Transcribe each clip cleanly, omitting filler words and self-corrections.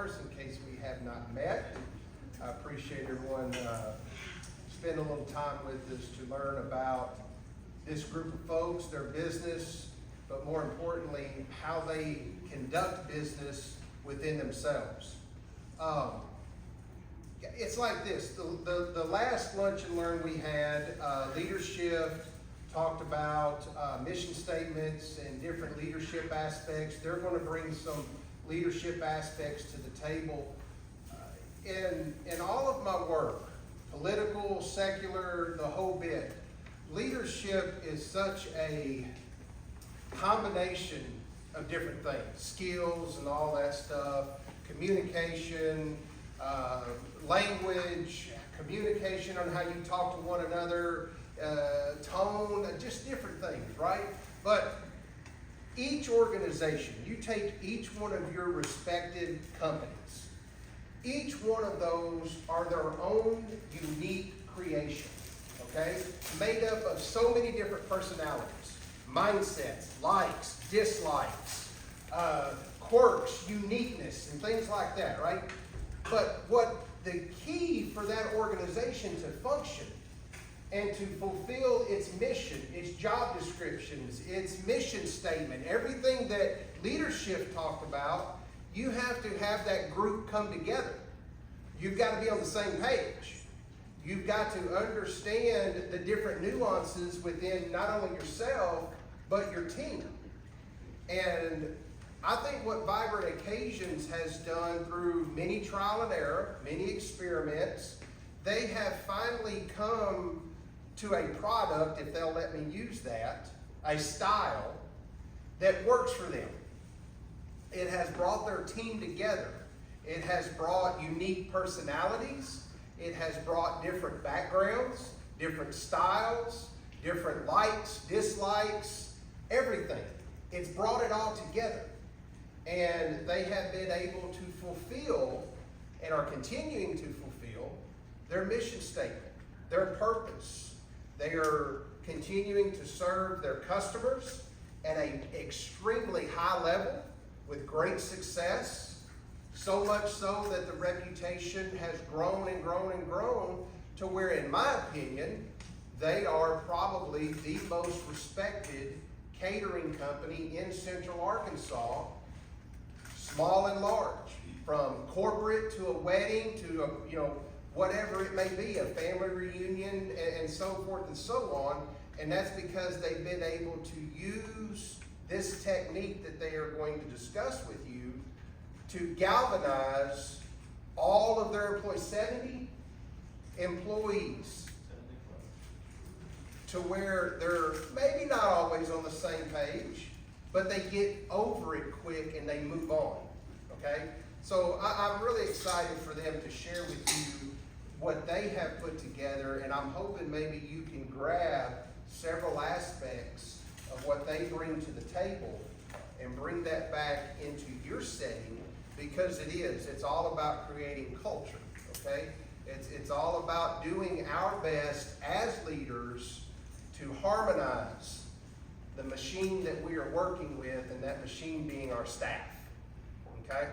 first in case we have not met. I appreciate everyone spending a little time with us to learn about this group of folks, their business, but more importantly, how they conduct business within themselves. It's like this, the last lunch and learn we had, leadership, talked about mission statements and different leadership aspects. They're going to bring some leadership aspects to the table. In all of my work, political, secular, the whole bit, leadership is such a combination of different things, skills and all that stuff, communication, language, communication on how you talk to one another, tone, just different things, right? But each organization, you take each one of your respected companies, each one of those are their own unique creation, okay? Made up of so many different personalities, mindsets, likes, dislikes, quirks, uniqueness, and things like that, right? But what the key for that organization to function and to fulfill its mission, its job descriptions, its mission statement, everything that leadership talked about, you have to have that group come together. You've got to be on the same page. You've got to understand the different nuances within not only yourself, but your team. And I think what Vibrant Occasions has done through many trial and error, many experiments, they have finally come to a product, if they'll let me use that, a style that works for them. It has brought their team together. It has brought unique personalities. It has brought different backgrounds, different styles, different likes, dislikes, everything. It's brought it all together. And they have been able to fulfill and are continuing to fulfill their mission statement, their purpose. They are continuing to serve their customers at an extremely high level with great success, so much so that the reputation has grown and grown and grown to where, in my opinion, they are probably the most respected catering company in Central Arkansas, small and large, from corporate to a wedding to a, whatever it may be, a family reunion and so forth and so on. And that's because they've been able to use this technique that they are going to discuss with you to galvanize all of their employees, 70 employees, to where they're maybe not always on the same page, but they get over it quick and they move on, okay? So I'm really excited for them to share with you what they have put together, and I'm hoping maybe you can grab several aspects of what they bring to the table and bring that back into your setting, because it's all about creating culture, okay? It's all about doing our best as leaders to harmonize the machine that we are working with, and that machine being our staff, okay?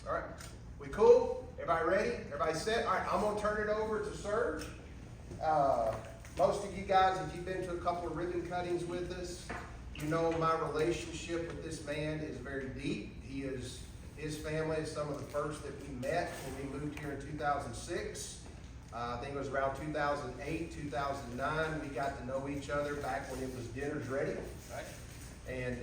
All right, we cool? Everybody ready? Everybody set? All right, I'm gonna turn it over to Serge. Most of you guys, if you've been to a couple of ribbon cuttings with us, you know my relationship with this man is very deep. His family is some of the first that we met when we moved here in 2006. I think it was around 2008, 2009, we got to know each other back when it was Dinner's Ready, right? And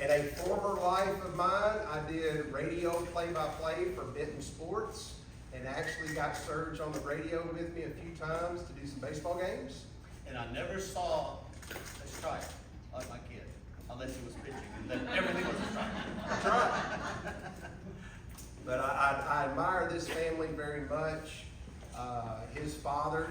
in a former life of mine, I did radio play-by-play for Benton Sports, and actually got Serge on the radio with me a few times to do some baseball games. And I never saw a strike like my kid, unless he was pitching, and then everything was a strike. That's right. But I admire this family very much. His father,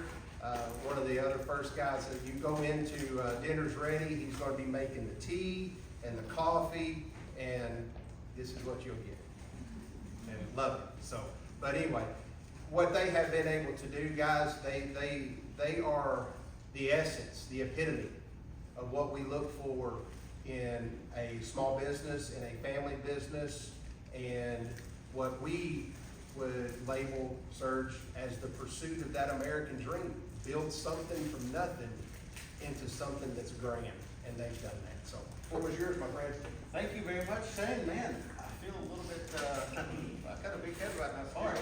one of the other first guys that you go into Dinner's Ready, he's going to be making the tea and the coffee, and this is what you'll get. And love it. So, but anyway, what they have been able to do, guys, they are the essence, the epitome of what we look for in a small business, in a family business, and what we would label, Serge, as the pursuit of that American dream. Build something from nothing into something that's grand, and they've done that. So, what was yours, my friend? Thank you very much, Shane. Man, I feel a little bit, I got a big head right now, sorry.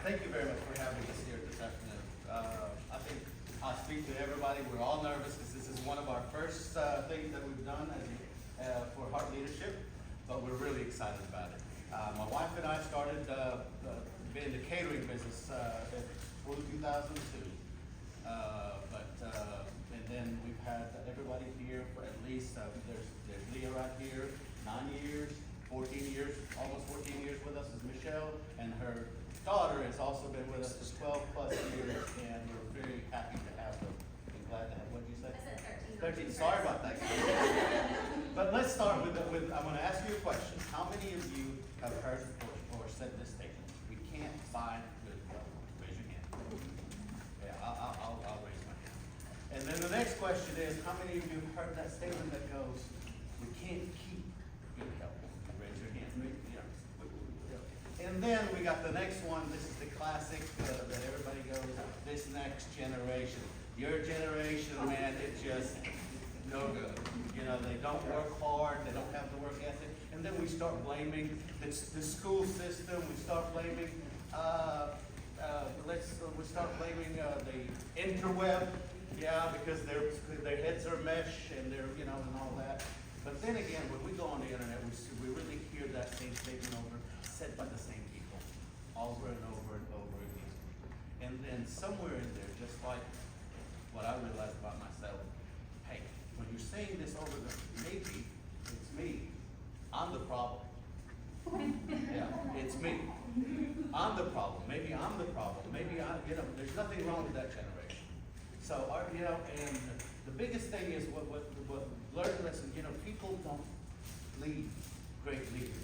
Thank you very much for having us here this afternoon. I think I speak to everybody. We're all nervous because this is one of our first things that we've done for Heart Leadership, but we're really excited about it. My wife and I started in the catering business in 2002. And then we've had everybody here for at least, there's Leah right here, 9 years, 14 years, almost 14 years with us is Michelle, and her daughter has also been with us for 12 plus years, and we're very happy to have them. And glad to have, what did you say? I said 13. 13, sorry about that. But let's start with, I'm gonna ask you a question. How many of you have heard or said this statement? We can't buy good health. Raise your hand. Yeah, I'll raise my hand. And then the next question is, how many of you have heard that statement that goes, we can't keep good health? Raise your hand. Yeah. And then we got the next one. This is the classic that everybody goes, this next generation. Your generation, man, it's just no good. You know, they don't work hard, they don't have the work ethic. And then we start blaming the school system, we start blaming, we start blaming the interweb, yeah, because their heads are mesh and they're, you know, and all that. But then again, when we go on the internet, we really hear that same statement said by the same people, over and over and over again. And then somewhere in there, just like what I realized about myself, hey, when you're saying this over maybe it's me. I'm the problem. Yeah, it's me. I'm the problem. Maybe I'm the problem. Maybe there's nothing wrong with that generation. So, and the biggest thing is what learn lesson, people don't leave great leaders.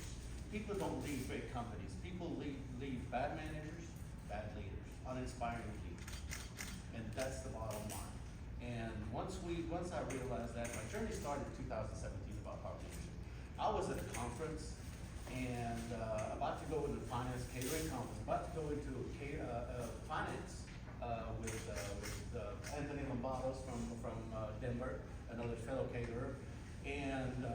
People don't leave great companies. People leave bad managers, bad leaders, uninspiring leaders. And that's the bottom line. And once I realized that, my journey started in 2017 about heart leadership. I was at a conference and about to go into the finance catering conference, about to go into finance with Anthony Lombardos from Denver, another fellow caterer. And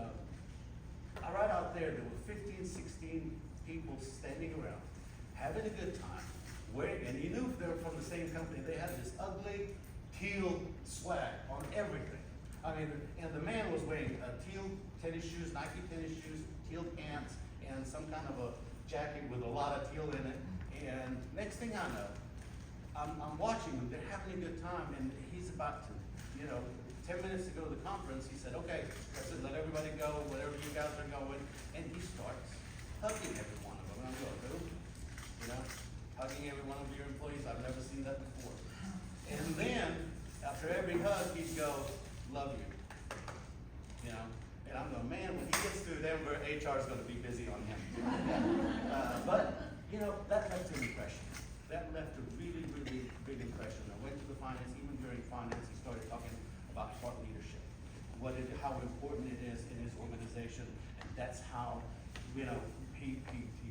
right out there were 15, 16 people standing around, having a good time. And you knew they were from the same company. They had this ugly teal swag on everything. I mean, and the man was wearing teal tennis shoes, Nike tennis shoes, teal pants, and some kind of a jacket with a lot of teal in it. And next thing I know, I'm watching them. They're having a good time, and he's about to, 10 minutes to go to the conference. He said, "Okay, I said, let everybody go, whatever you guys are going," and he starts hugging every one of them. And I'm going, "Who?" Hugging every one of your employees. I've never seen that before. And then, after every hug, he'd go, "Love you." And I'm going, man, when he gets through Denver, HR is going to be busy on him. But that left an impression. That left a really, really big impression. I went to the finance, even during finance, he started talking about heart leadership, how important it is in his organization. And that's how, he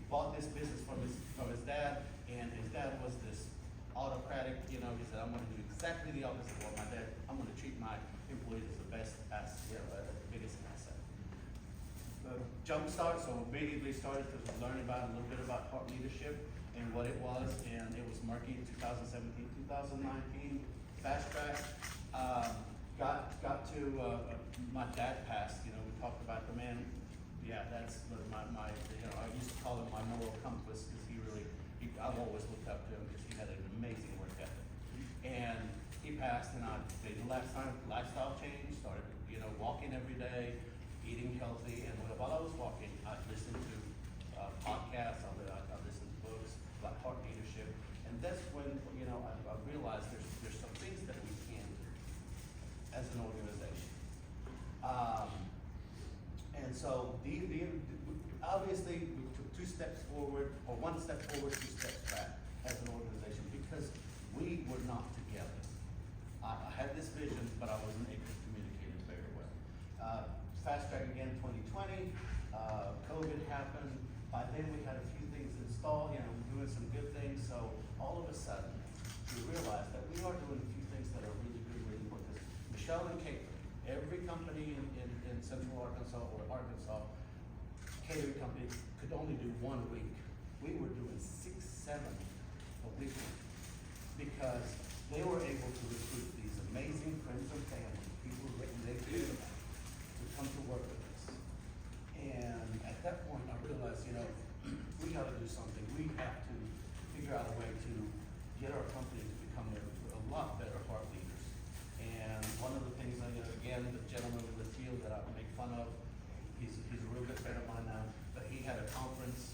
bought this business from his dad, and his dad was this autocratic, he said, "I'm going to do exactly the opposite of what my dad, I'm going to treat my employees as the best asset, the biggest asset." Jump start, so immediately started to learn a little bit about heart leadership and what it was, and it was murky in 2017, 2019, fast track. Got to, my dad passed, we talked about the man, that's my I used to call him my moral compass, because I've always looked up to him because he had an amazing work ethic. And he passed, and I made a lifestyle change, started, walking every day, eating healthy, and while I was walking, I listened to podcasts, I listened to books about heart leadership, and that's when, I realized there's some things that we can do as an organization. And so, obviously, we took 2 steps forward, or 1 step forward, 2 steps back as an organization, because we were not together. I had this vision, but I wasn't able to communicate it very well. fast track again 2020, COVID happened. By then we had a few things installed, you know, doing some good things. So all of a sudden, we realized that we are doing a few things that are really good, really important. Michelle and Catering, every company in Central Arkansas or Arkansas, catering company could only do 1 week. We were doing 6, 7 a week because they were able to recruit these amazing friends and family, people that they cared about, to come to work with us. And at that point, I realized, you know, we got to do something. We have to figure out a way to get our company to become a lot better heart leaders. And one of the things, again, the gentleman in the field that I make fun of, he's a real good friend of mine now, but he had a conference,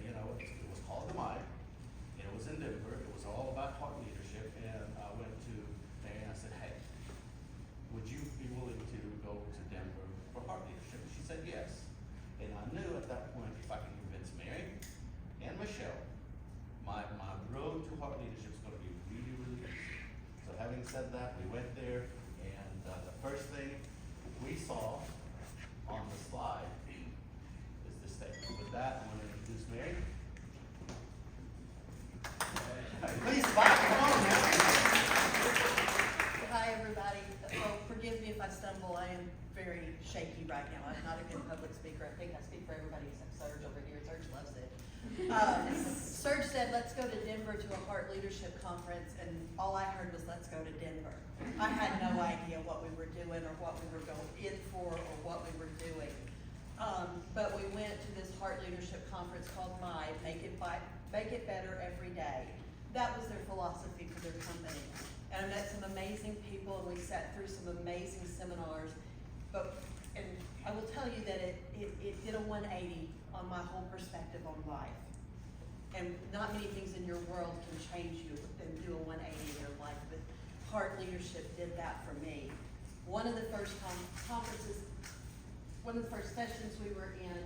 and it was called the MIVE. It was in Denver. It was all about heart leadership. And I went to Mary and I said, hey, would you be willing to go to Denver for heart leadership? And she said yes. And I knew at that point, if I could convince Mary and Michelle, my road to heart leadership is going to be really, really easy. So having said that, we went there, and the first thing we saw on the slide is this statement. With that, I'm going to introduce Mary. Please smile, come on now. Hi, everybody. Oh, forgive me if I stumble. I am very shaky right now. I'm not a good public speaker. I think I speak for everybody except Serge over here. Serge loves it. Serge said, let's go to Denver to a heart leadership conference, and all I heard was, let's go to Denver. I had no idea what we were doing or what we were going in for or what we were doing. But we went to this heart leadership conference called MIVE, Make It Better Every Day. That was their philosophy for their company. And I met some amazing people, and we sat through some amazing seminars. And I will tell you that it did a 180 on my whole perspective on life. And not many things in your world can change you and do a 180 in your life, but heart leadership did that for me. One of the first sessions we were in,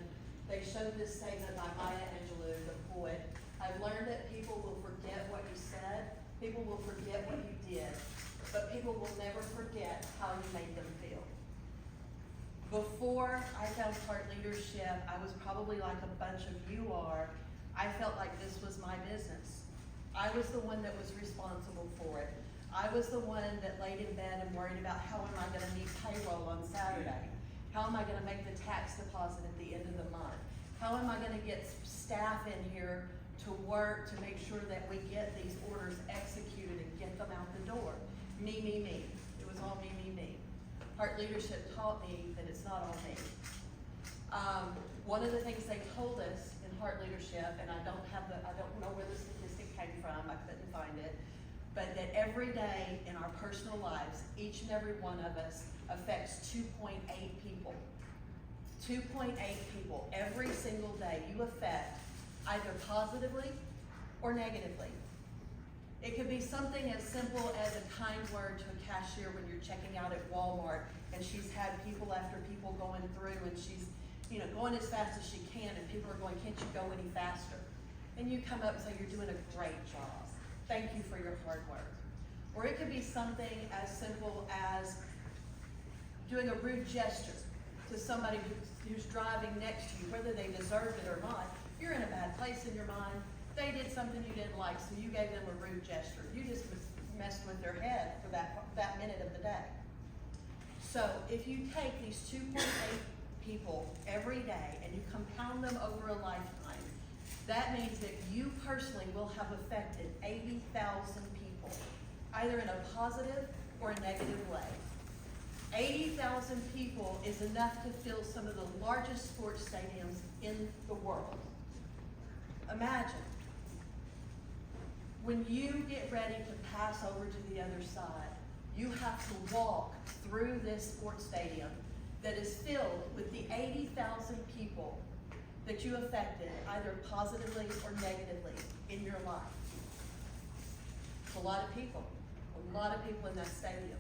they showed this statement by Maya Angelou, the poet. I've learned that people will forget what you said, people will forget what you did, but people will never forget how you made them feel. Before I found heart leadership, I was probably like a bunch of you are. I felt like this was my business. I was the one that was responsible for it. I was the one that laid in bed and worried about how am I gonna meet payroll on Saturday? How am I gonna make the tax deposit at the end of the month? How am I gonna get staff in here to work to make sure that we get these orders executed and get them out the door? Me, me, me. It was all me, me, me. Heart leadership taught me that it's not all me. One of the things they told us in heart leadership, and I don't know where the statistic came from, I couldn't find it, but that every day in our personal lives, each and every one of us affects 2.8 people. 2.8 people every single day you affect, either positively or negatively. It could be something as simple as a kind word to a cashier when you're checking out at Walmart, and she's had people after people going through, and she's going as fast as she can, and people are going, can't you go any faster? And you come up and say, you're doing a great job. Thank you for your hard work. Or it could be something as simple as doing a rude gesture to somebody who's driving next to you, whether they deserved it or not. You're in a bad place in your mind. They did something you didn't like, so you gave them a rude gesture. You just messed with their head for that minute of the day. So if you take these 2.8 people every day and you compound them over a lifetime, that means that you personally will have affected 80,000 people, either in a positive or a negative way. 80,000 people is enough to fill some of the largest sports stadiums in the world. Imagine. When you get ready to pass over to the other side, you have to walk through this sports stadium that is filled with the 80,000 people that you affected either positively or negatively in your life. It's a lot of people in that stadium.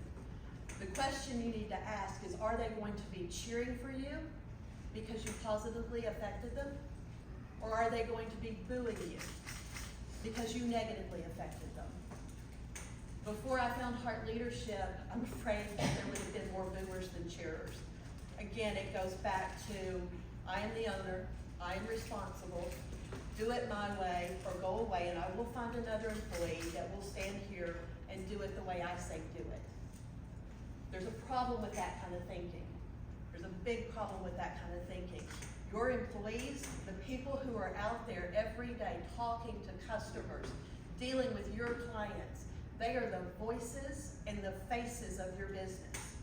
The question you need to ask is, are they going to be cheering for you because you positively affected them? Or are they going to be booing you because you negatively affected them? Before I found heart leadership, I'm afraid that there would have been more boomers than cheerers. again, it goes back to, I am the owner, I am responsible, do it my way or go away, and I will find another employee that will stand here and do it the way I say do it. There's a problem with that kind of thinking. There's a big problem with that kind of thinking. Your employees, the people who are out there every day talking to customers, dealing with your clients, they are the voices and the faces of your business.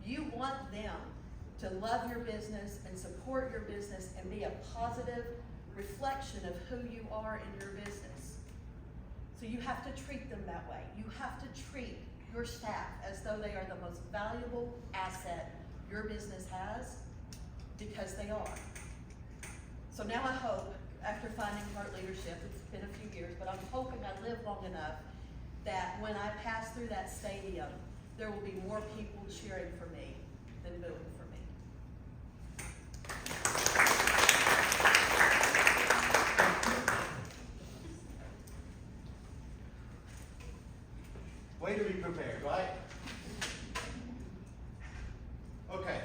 You want them to love your business and support your business and be a positive reflection of who you are in your business. So you have to treat them that way. You have to treat your staff as though they are the most valuable asset your business has, because they are. So now I hope, after finding Heart Leadership, it's been a few years, but I'm hoping I live long enough that when I pass through that stadium, there will be more people cheering for me than booing for me. Way to be prepared, right? Okay.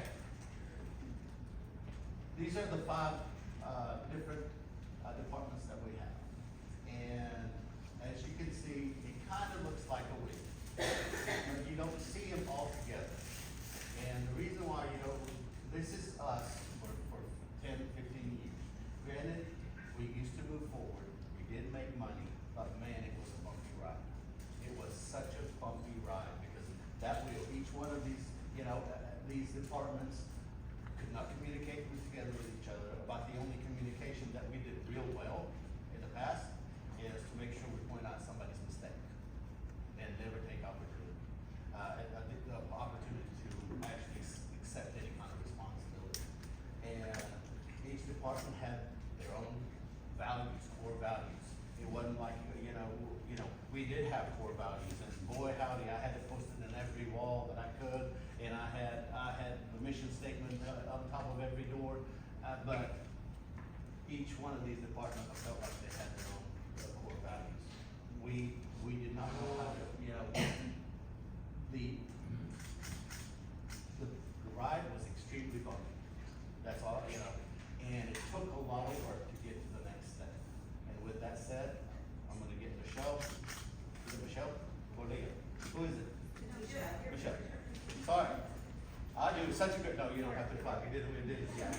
These are the 5 different departments that we have. And as you can see, it kind of looks like a wig. But you don't see them all together. And the reason why you don't, this is us for 10, 15 years. Granted, we used to move forward, we did make money, but man, it was a bumpy ride. It was such a bumpy ride because that wheel, each one of these, these departments could not communicate together with each other. About the only communication that we did real well in the past is to make sure we point out somebody's mistake and never take opportunity. I think the opportunity to actually accept any kind of responsibility. And each department had their own values, core values. It wasn't like, we did have core values, and boy howdy, I had it posted in every wall that I could, and I had the mission statement on top of every door, but each one of these departments, I felt like they had their own core values. We did not know how to, the ride was extremely bumpy. That's all, and it took a lot of work to get to the next step. And with that said, I'm gonna get Michelle. Is it Michelle? Cordelia? Who is it? Michelle. Sorry. I do such a good, no, you don't have to clap. You did it. Yeah,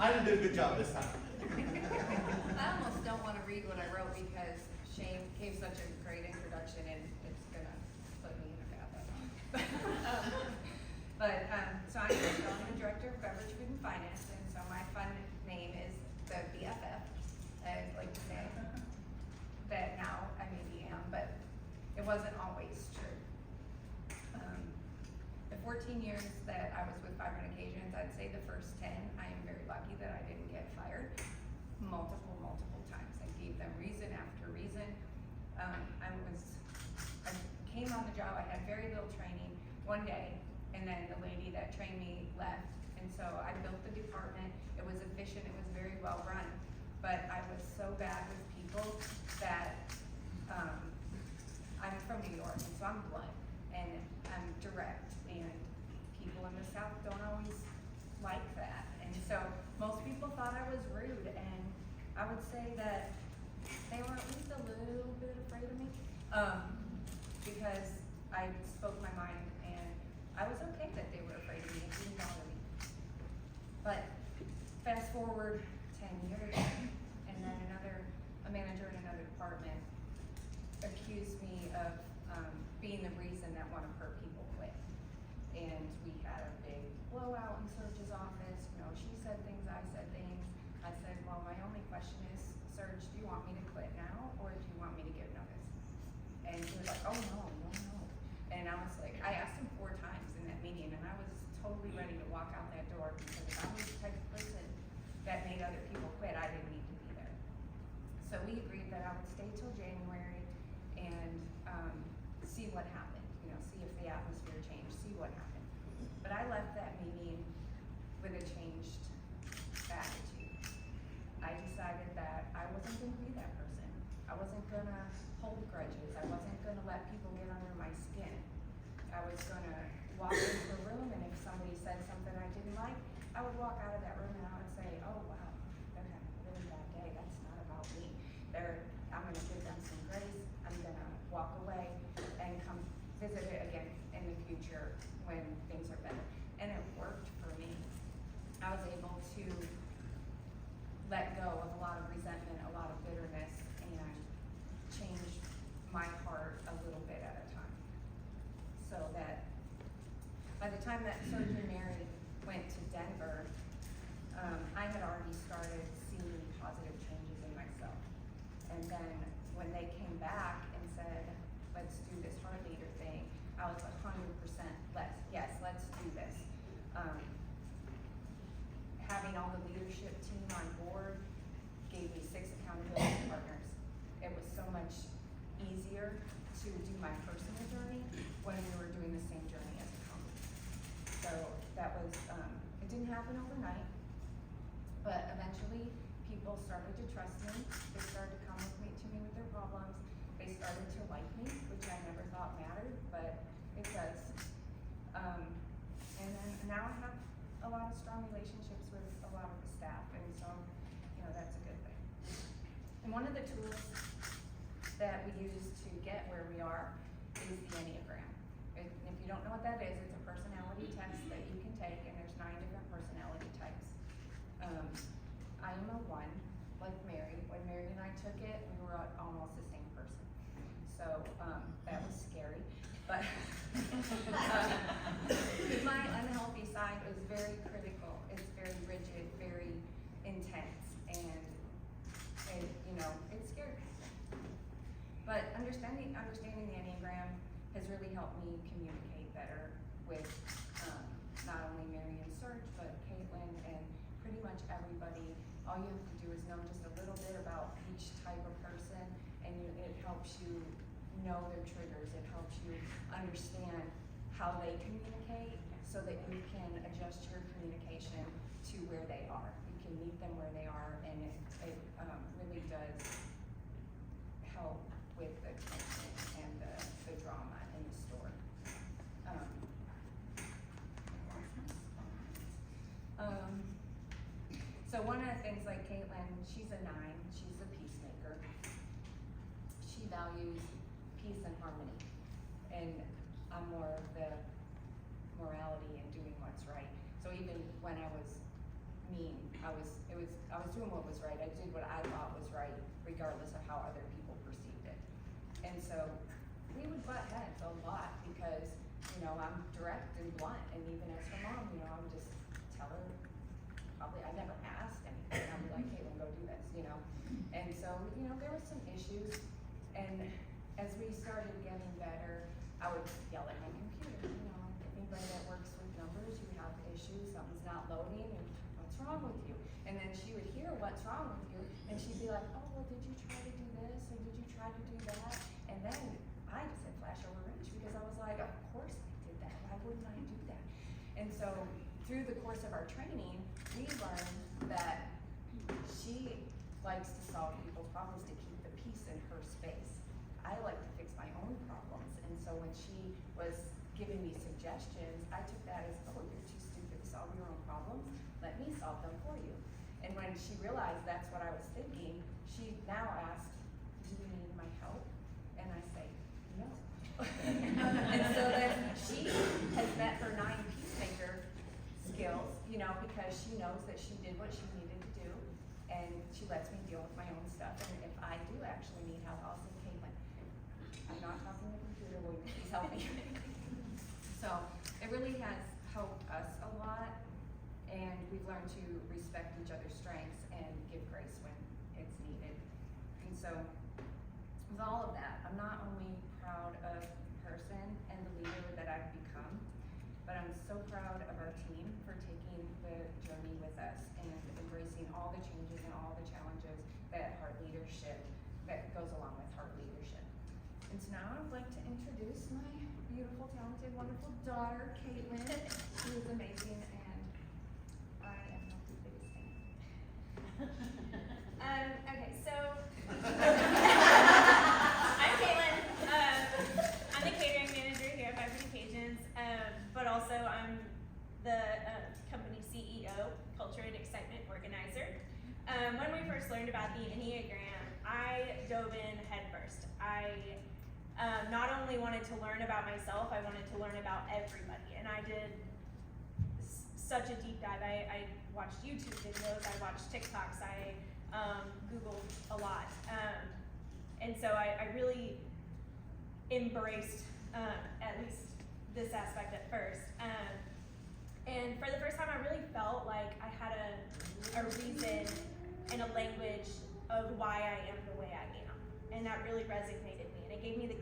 I didn't do a good job this time. I almost don't want to read what I wrote because Shane gave such a great introduction and it's gonna put me in a bad light. So I'm the director of beverage, food, and finance, and so my fun name is the BFF. I like to say that now I maybe am, but it wasn't always true. The 14 years that I was with 500 Occasions, I'd say the first 10, I am very lucky that I didn't get fired multiple times. I gave them reason after reason. I came on the job, I had very little training one day, and then the lady that trained me left. And so I built the department, it was efficient, it was very well run. But I was so bad with people that, I'm from New York, and so I'm blunt, and I'm direct, and people in the South don't always like that. And so most people thought I was rude, and I would say that they were at least a little bit afraid of me, because I spoke my mind, and I was okay that they were afraid of me. It didn't bother me. But fast forward 10 years, and then a manager in another department accused me of being the reason that one of her people quit. And we had a big blowout in Serge's office. She said things, I said things. I said, well, my only question is, Serge, do you want me to quit now, or do you want me to give notice? And he was like, oh, no. And I was like, I asked him 4 times in that meeting, and I was totally ready to walk out that door, because if I was the type of person that made other people quit, I didn't need to be there. So we agreed that I would stay till January and see what happened, see if the atmosphere changed, see what happened. But I left that meeting with a changed attitude. I decided that I wasn't gonna be that person. I wasn't gonna hold grudges. I wasn't gonna let people get under my skin. I was gonna walk into a room, and if somebody said something I didn't like, I would walk out of that room and I would say, oh wow, they're having a really bad day, that's not about me. I'm gonna give them some grace, I'm gonna walk away and come visit it again in the future when things are better. And it worked for me. I was able to let go of a lot of resentment, a lot of bitterness, and change my heart a little bit at a time. So that by the time that Serge and Mary went to Denver, I had already started seeing positive changes in myself. And then when they came back and said, let's do this heart leader thing, I was 100% let's do this. Having all the leadership team on board gave me 6 accountability partners. It was so much easier to do my personal journey when we were doing the same journey as a company. So that was, it didn't happen overnight, but eventually people started to trust me. They started to come to me with their problems. They started to like me, which I never thought mattered, but it does. And then now I have a lot of strong relationships with a lot of the staff, and so, that's a good thing. And one of the tools that we use to get where we are is the Enneagram. If you don't know what that is, it's a personality test that you can take, and there's 9 different personality types. I am a 1, like Mary. When Mary and I took it, we were almost the same person. So that was scary. But my unhealthy side is very critical. It's very rigid, very intense, and it scared me. But understanding the Enneagram has really helped me communicate better with not only Mary and Serge, but Caitlin and pretty much everybody. All you have to do is know just a little bit about each type of person, and it helps you know their triggers. It helps you understand how they communicate so that you can adjust your communication to where they are. You can meet them where they are, and it really does help with the tension and the drama in the story. So one of the things, like Caitlin, she's a 9, she's a peacemaker. She values peace and harmony, and I'm more of the morality and doing what's right. So even when I was mean, I was doing what was right. I did what I thought was right, regardless of how other people perceived it. And so we would butt heads a lot because I'm direct and blunt, and even as her mom, I would just tell her. Probably I never asked anything. I'd be like, Caitlin, go do this, And so there were some issues, and as we started getting better, I would yell at my computer. Anybody that works with numbers, you have issues, something's not loading, and what's wrong with you? And then she would hear what's wrong with you, and she'd be like, oh, well, did you try to do this, or did you try to do that? And then I just said flash over wrench, because I was like, of course I did that. Why wouldn't I do that? And so through the course of our training, we learned that she likes to solve people's problems to keep the peace in her space. I like to fix my own problems, and so when she was giving me suggestions, I took that as, oh, you're too stupid to solve your own problems, let me solve them for you. And when she realized that's what I was thinking, she now asks, do you need my help? And I say, no. And so then she has met her 9 peacemaker skills, because she knows that she did what she needed to do, and she lets me deal with my own stuff. And if I do actually need help, I'll say, Caitlin, I'm not talking to the computer, will you please help me? So it really has helped us a lot, and we've learned to respect each other's strengths and give grace when it's needed. And so with all of that, I'm not only proud of the person and the leader that I've become, but I'm so proud of our team for taking the journey with us and embracing all the changes and all the challenges that goes along with heart leadership. And so now I'd like to introduce my beautiful, talented, wonderful daughter, Caitlin. She is amazing, and I am not the biggest fan. Okay, so I'm Caitlin. I'm the catering manager here at MIVE Occasions, but also I'm learned about the Enneagram, I dove in headfirst. I not only wanted to learn about myself, I wanted to learn about everybody. And I did such a deep dive. I watched YouTube videos, I watched TikToks, I Googled a lot. And so I really embraced at least this aspect at first. And for the first time, I really felt like I had a reason and a language of why I am the way I am. And that really resonated me. And it gave me the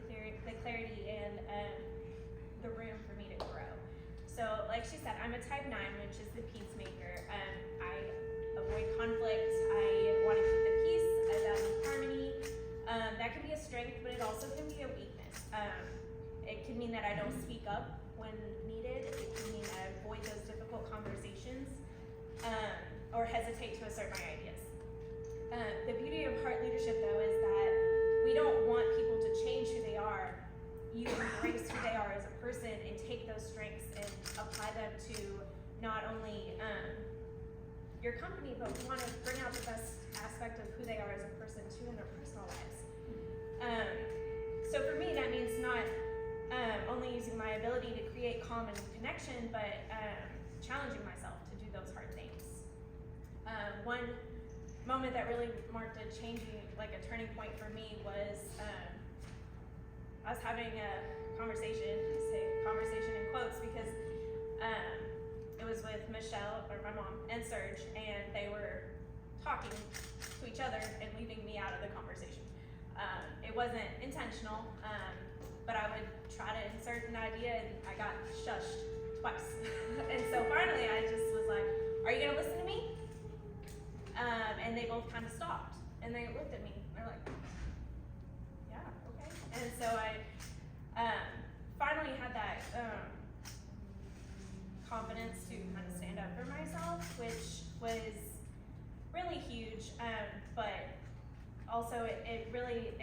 clarity and the room for me to grow. So like she said, I'm a type 9, which is the peacemaker. I avoid conflict. I want to keep the peace. I value harmony. That can be a strength, but it also can be a weakness. It can mean that I don't speak up when needed. It can mean that I avoid those difficult conversations or hesitate to assert my ideas. The beauty of heart leadership, though, is that we don't want people to change who they are. You embrace who they are as a person and take those strengths and apply them to not only your company, but we want to bring out the best aspect of who they are as a person too in their personal lives. So for me, that means not only using my ability to create calm and connection, but challenging myself to do those hard things. One moment that really marked a turning point for me was I was having a conversation, I say conversation in quotes because it was with Michelle, or my mom, and Serge, and they were talking to each other and leaving me out of the conversation. It wasn't intentional, but I would try to insert an idea and I got shushed twice. And so finally I just was like, are you gonna listen to me? And they both kind of stopped and they looked at me. They're like, yeah, okay. And so I finally had that confidence to kind of stand up for myself, which was really huge, but also it really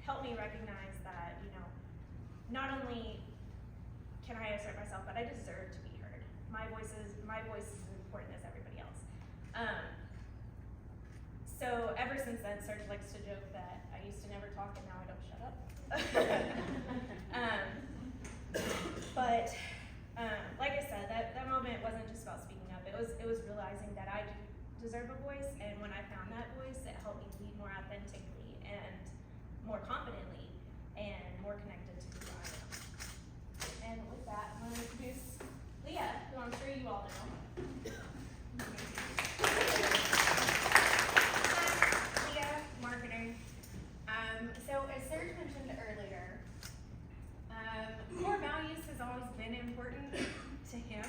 helped me recognize that, not only can I assert myself, but I deserve to be heard. My voice is as important as everybody else. So ever since then, Serge likes to joke that I used to never talk and now I don't shut up. But like I said, that moment wasn't just about speaking up. It was realizing that I do deserve a voice, and when I found that voice, it helped me lead more authentically and more confidently and more connected to who I am. And with that, I'm going to introduce Leah, who I'm sure you all know. Leah, marketing. So as Serge mentioned earlier, core values has always been important to him.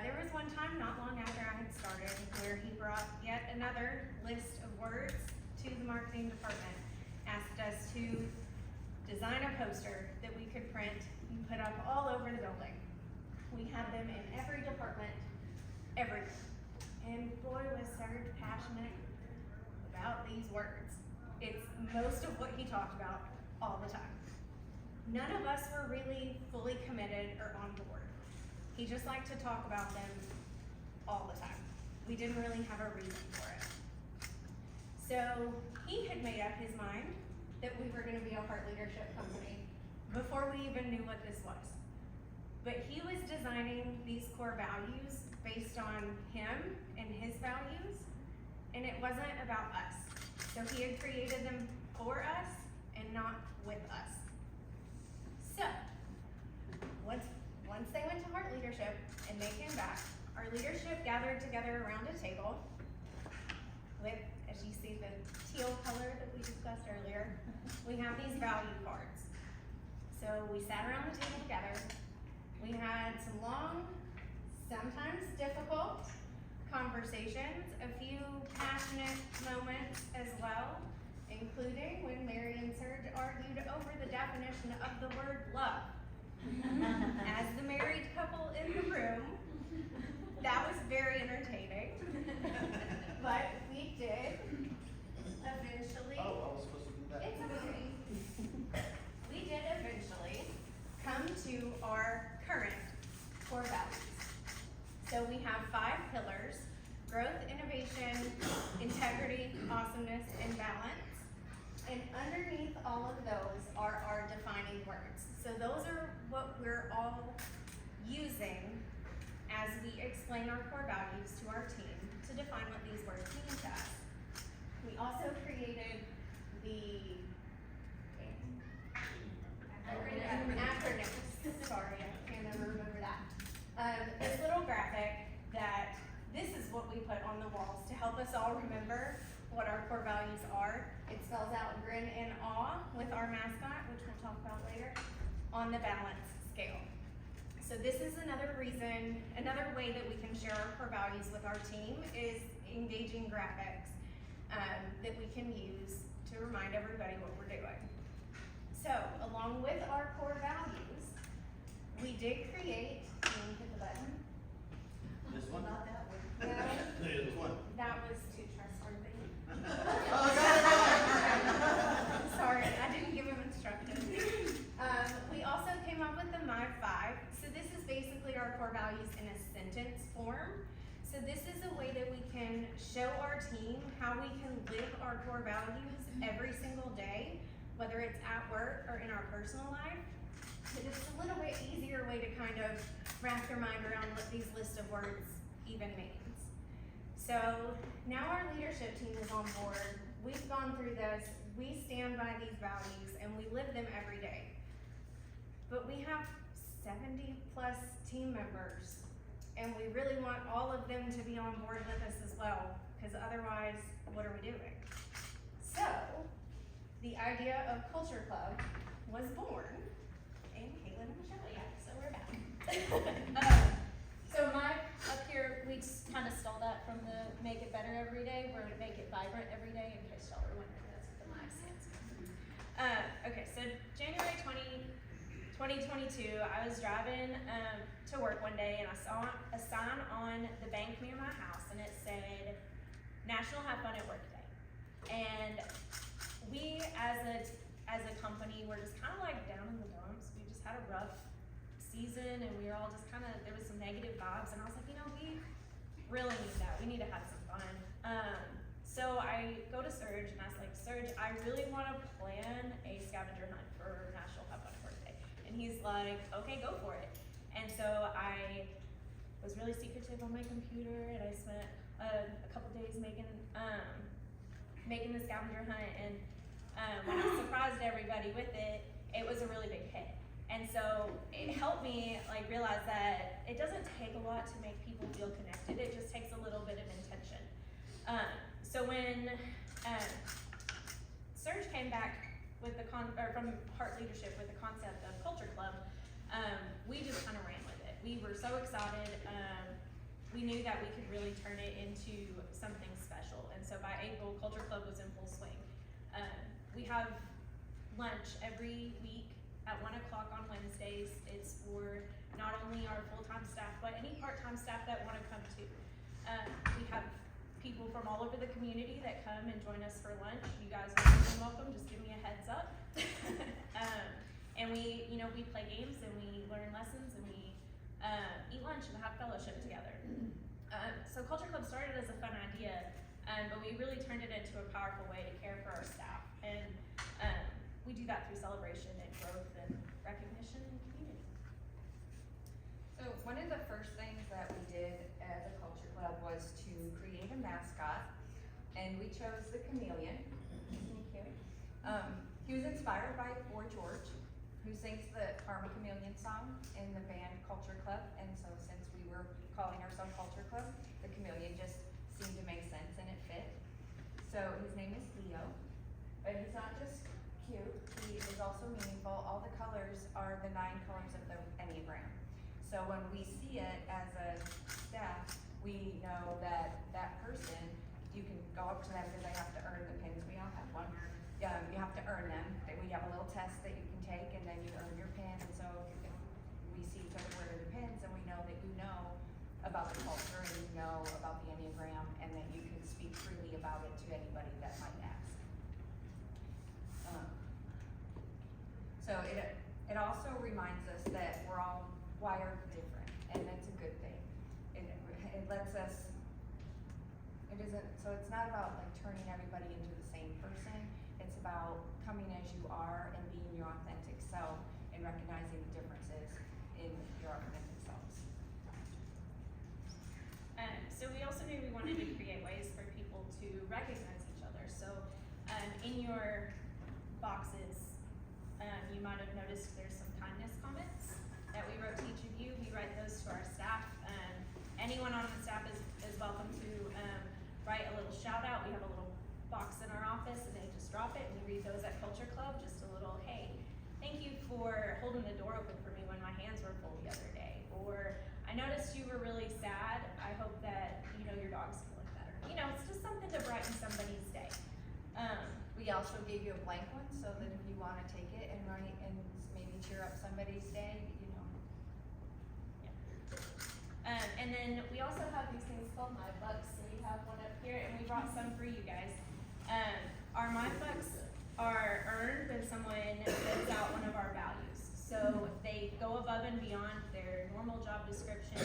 There was one time not long after I had started where he brought yet another list of words to the marketing department, asked us to design a poster that we could print and put up all over the building. We had them in every department, everywhere. And boy, was Serge passionate about these words. It's most of what he talked about all the time. None of us were really fully committed or on board. He just liked to talk about them all the time. We didn't really have a reason for it. So he had made up his mind that we were gonna be a heart leadership company before we even knew what this was. But he was designing these core values based on him and his values, and it wasn't about us. So he had created them for us and not with us. So, once they went to Heart Leadership and they came back, our leadership gathered together around a table with, as you see, the teal color that we discussed earlier. We have these value cards. So we sat around the table together. We had some long, sometimes difficult conversations, a few passionate moments as well, including when Mary and Serge argued over the definition of the word love. As the married couple in the room, that was very entertaining. But we did eventually. Oh, I was supposed to do that. It's okay. We did eventually come to our current core values. So we have 5 pillars: growth, innovation, awesomeness, and balance. And underneath all of those are our defining words. So those are what we're all using as we explain our core values to our team to define what these words mean to us. We also created the acronyms. Sorry, I can't ever remember that. This little graphic that this is what we put on the walls to help us all remember what our core values are. It spells out grin and awe with our mascot, which we'll talk about later, on the balance scale. So this is another reason, another way that we can share our core values with our team is engaging graphics that we can use to remind everybody what we're doing. So along with our core values, we did create, can you hit the button? This one? Not that one. No, This one. that was too trustworthy. Oh, Sorry, I didn't give him instructions. We also came up with the MIVE. So this is basically our core values in a sentence form. So this is a way that we can show our team how we can live our core values every single day, whether it's at work or in our personal life. But it's a little bit easier way to kind of wrap your mind around what these list of words even means. So now our leadership team is on board. We've gone through this. We stand by these values and we live them every day. But we have 70 plus team members and we really want all of them to be on board with us as well, because otherwise, what are we doing? So, the idea of Culture Club was born, and Caitlin and Michelle, yeah, so we're back. So Mike, up here, we just kind of stole that from the make it better every day, we're gonna make it vibrant every day, in case y'all are wondering, that's what the MIVE stands for. Okay, so January 2022, I was driving to work one day and I saw a sign on the bank near my house and it said, National Have Fun at Work Day. And we as a company were just kind of like down in the dumps. We just had a rough season and we were all just kind of, there was some negative vibes and I was like, you know, we really need that. We need to have some fun. So I go to Serge and I was like, Serge, I really want to plan a scavenger hunt for National Have Fun at Work Day. And he's like, okay, go for it. And so I was really secretive on my computer and I spent a couple days making the scavenger hunt, and when I surprised everybody with it, it was a really big hit. And so it helped me like realize that it doesn't take a lot to make people feel connected, it just takes a little bit of intention. So when Serge came back with the from Heart Leadership with the concept of Culture Club, we just kind of ran with it. We were so excited. We knew that we could really turn it into something special. And so by April, Culture Club was in full swing. We have lunch every week at 1 o'clock on Wednesdays. It's for not only our full-time staff, but any part-time staff that want to come too. We have people from all over the community that come and join us for lunch. You guys are more than welcome. Just give me a heads up. And we, you know, we play games and we learn lessons and we eat lunch and have fellowship together. So Culture Club started as a fun idea, but we really turned it into a powerful way to care for our staff. And we do that through celebration and growth and recognition and community. So one of the first things that we did as a Culture Club was to create a mascot, and we chose the chameleon. He was inspired by Boy George, who sings the Karma Chameleon song in the band Culture Club, and so since we were calling ourselves Culture Club, the chameleon just seemed to make sense and it fit. So his name is Leo, but he's not just cute, he is also meaningful. All the colors are the 9 colors of the Enneagram. So when we see it as a staff, we know that that person, you can go up to them because they have to earn the pins. We all have one. You have to earn them. We have a little test that you can take and then you earn your pin. And so if we see each other wearing the pins and we know that you know about the culture and you know about the Enneagram and that you can speak freely about it to anybody that might ask. So it also reminds us that we're all wired different, and that's a good thing. It lets us, It isn't, so it's not about like turning everybody into the same person. It's about coming as you are and being your authentic self and recognizing the differences in your authentic selves. So we also knew we wanted to create ways for people to recognize each other. So in your boxes, you might have noticed there's some kindness comments that we wrote to each of you. We write those to our staff. Anyone on the staff is welcome to write a little shout out. We have a little box in our office and they just drop it and we read those at Culture Club. Just a little, hey, thank you for holding the door open for me when my hands were full the other day. Or I noticed you were really sad. I hope that, you know, your dog's feeling better. You know, it's just something to brighten somebody's day. We also gave you a blank one so that if you want to take it and write and maybe cheer up somebody's day, you know. And then we also have these things called MIVE bucks. So we have one up here and we brought some for you guys. Our MIVE bucks are earned when someone lives out one of our values. So they go above and beyond their normal job description.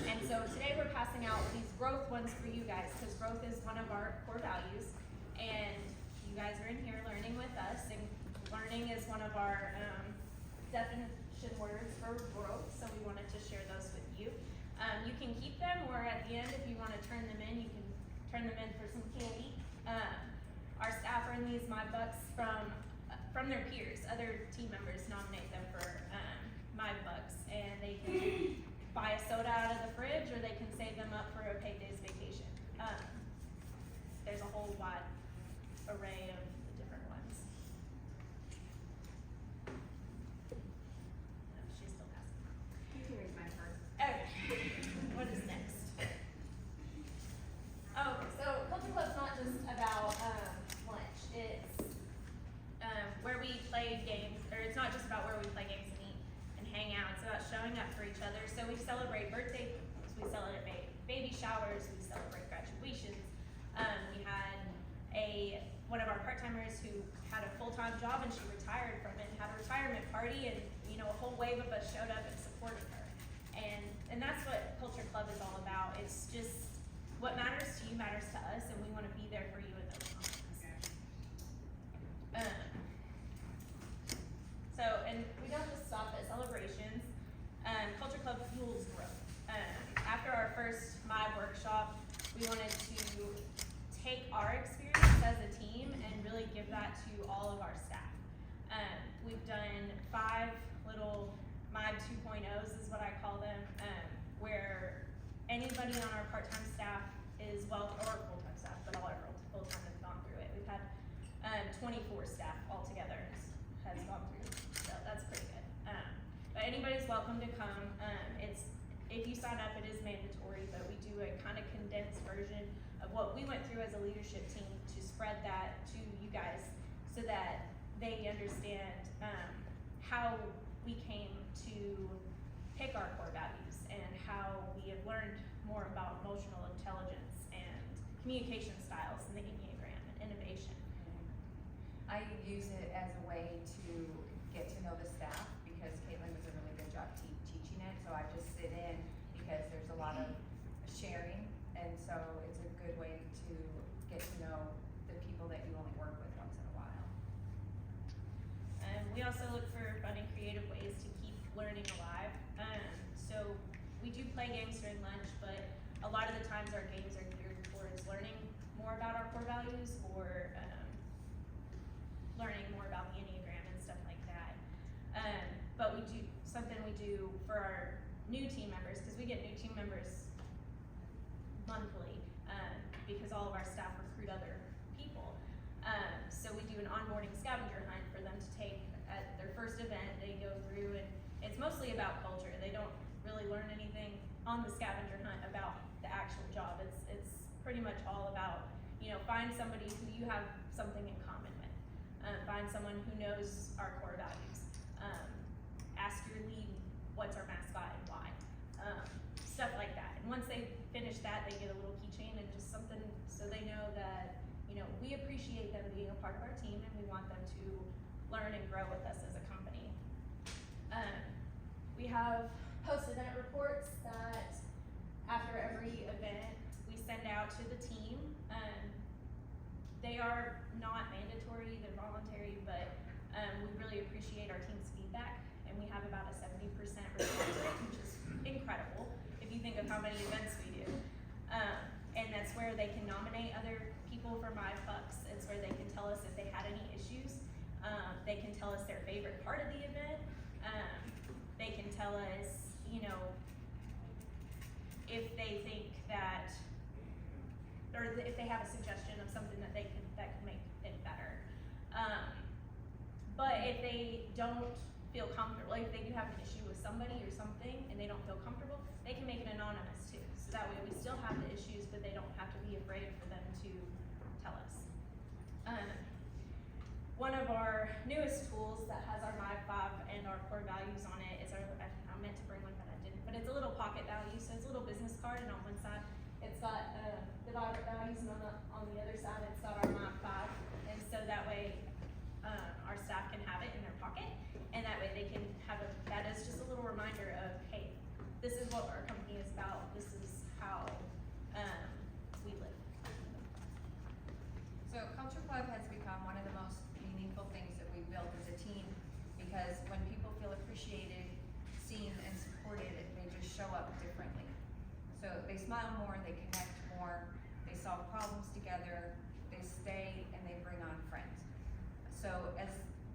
And so today we're passing out these growth ones for you guys because growth is one of our core values. And you guys are in here learning with us, and learning is one of our definition words for growth. So we wanted to share those with you. You can keep them, or at the end, if you want to turn them in, you can turn them in for some candy. Our staff earn these MIVE bucks from their peers. Other team members nominate them for MIVE bucks, and they can buy a soda out of the fridge, or they can save them up for a paid day's vacation. There's a whole wide array of the different ones. Oh, she's still passing. You can read my first. Okay, what is next? Oh, so Culture Club's not just about lunch. It's where we play games, or it's not just about where we play games and eat and hang out. It's about showing up for each other. So we celebrate birthdays, we celebrate baby showers, we celebrate graduations. We had one of our part-timers who had a full-time job and she retired from it and had a retirement party, and you know, a whole wave of us showed up and supported her. And that's what Culture Club is all about. It's just what matters to you matters to us, and we want to be there for you in those moments. So, and we don't just stop at celebrations. Culture Club fuels growth. After our first MIVE workshop, we wanted to take our experience as a team and really give that to all of our staff. We've done 5 little MIVE 2.0s is what I call them, where anybody on our part-time staff is or full-time staff, but all our full-time have gone through it. We've had 24 staff altogether has gone through, so that's pretty good. But anybody's welcome to come. If you sign up, it is mandatory, but we do a kind of condensed version of what we went through as a leadership team to spread that to you guys so that they understand how we came to pick our core values and how we have learned more about emotional intelligence and communication styles in the Enneagram and innovation. I use it as a way to get to know the staff because Caitlin does a really good job teaching it. So I just sit in because there's a lot of sharing, and so it's a good way to get to know the people that you only work with once in a while. We also look for fun and creative ways to keep learning alive. So we do play games during lunch, but a lot of the times our games are geared towards learning more about our core values or learning more about the Enneagram and stuff like that. But we do something we do for our new team members, because we get new team members monthly, because all of our staff recruit other people. So we do an onboarding scavenger hunt for them to take at their first event. They go through, and it's mostly about culture. They don't really learn anything on the scavenger hunt about the actual job. It's pretty much all about, you know, find somebody who you have something in common with. Find someone who knows our core values. Ask your lead, what's our mascot and why? Stuff like that. And once they finish that, they get a little keychain and just something so they know that, you know, we appreciate them being a part of our team and we want them to learn and grow with us as a company. We have post-event reports that after every event we send out to the team. They are not mandatory, they're voluntary, but we really appreciate our team's feedback, and we have about a 70% response rate, which is incredible if you think of how many events we do. And that's where they can nominate other people for MIVE Bucks. It's where they can tell us if they had any issues. They can tell us their favorite part of the event. They can tell us, you know, if they think that, or if they have a suggestion of something that that could make it better. But if they don't feel comfortable, like if they do have an issue with somebody or something and they don't feel comfortable, they can make it anonymous too. So that way we still have the issues, but they don't have to be afraid for them to tell us. One of our newest tools that has our MIVE 5 and our core values on it is our, I meant to bring one but I didn't, but it's a little pocket value, so it's a little business card, and on one side it's got the vibrant values, and on the other side it's got our MIVE 5, and so that way our staff can have it in their pocket, and that way they can have that is just a little reminder of, hey, this is what our company is about, this is how we live. So Culture Club has become one of the most meaningful things that we've built as a team, because when people feel appreciated, seen, and supported, they just show up differently. So they smile more, they connect more, they solve problems together, they stay, and they bring on friends. So as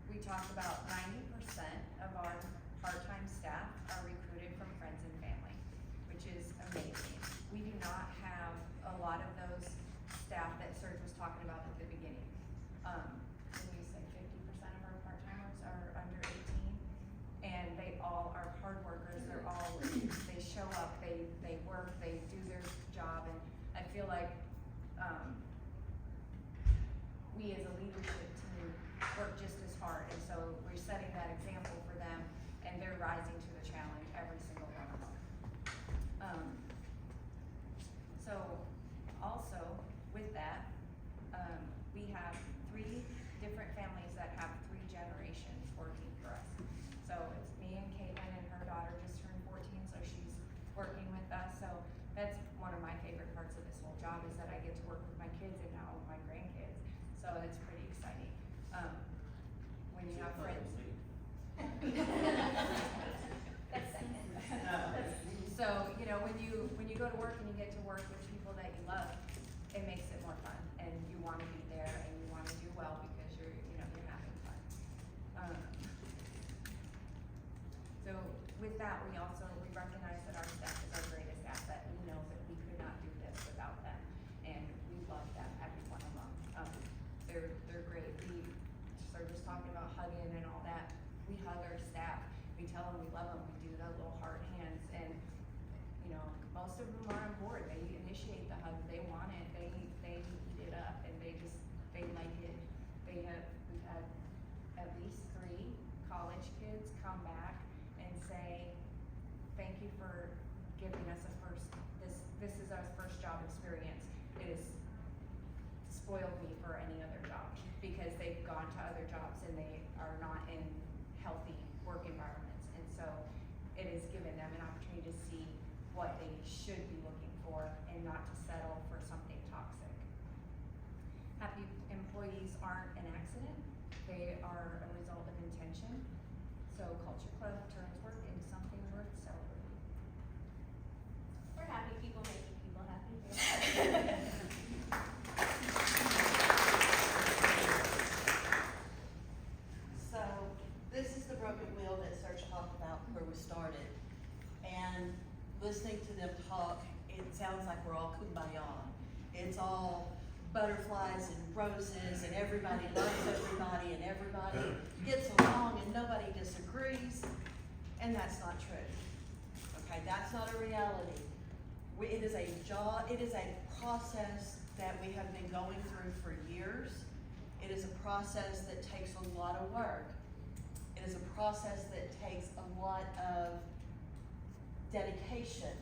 we talked about, 90% of our part-time staff are recruited from friends and family, which is amazing. We do not have a lot of those staff that Serge was talking about at the beginning. Can you say 50% of our part-timers are under 18? And they all are hard workers, they show up, they work, they do their job, and I feel like we as a leadership team work just as hard, and so we're setting that example for them, and they're rising to the challenge, every single one of them. So also with that, we have 3 different families that have 3 generations working for us. So it's me and Caitlin, and her daughter just turned 14, so she's working with us. So that's one of my favorite parts of this whole job, is that I get to work with my kids and now my grandkids. So it's pretty exciting. When you have friends. That's second. So, you know, when you go to work and you get to work with people that you love, it makes it more fun, and you want to be there, and you want to do well because you're having fun. So with that, we recognize that our staff is our greatest asset. We know that we could not do this without them, and we love them, every one of them. They're great. Serge was talking about hugging and all that. We hug our staff. We tell them we love them. We do the little heart hands, and most of them are on board. They initiate the hug. They want it. They eat it up, and they like it. We've had at least 3 college kids come back and say, "Thank you for giving us this is our first job experience. It has spoiled me for any other job," because they've gone to other jobs and they are not in healthy work environments, and so it has given them an opportunity to see what they should be looking for and not to settle for something toxic. Happy employees aren't an accident, they are a result of intention. So Culture Club turns work into something worth celebrating. We're happy people making people happy. So this is the broken wheel that Serge talked about where we started. And listening to them talk, it sounds like we're all kumbaya. It's all butterflies and roses, and everybody loves everybody, and everybody gets along, and nobody disagrees. And that's not true. Okay, that's not a reality. It is a process that we have been going through for years. It is a process that takes a lot of work. It is a process that takes a lot of dedication.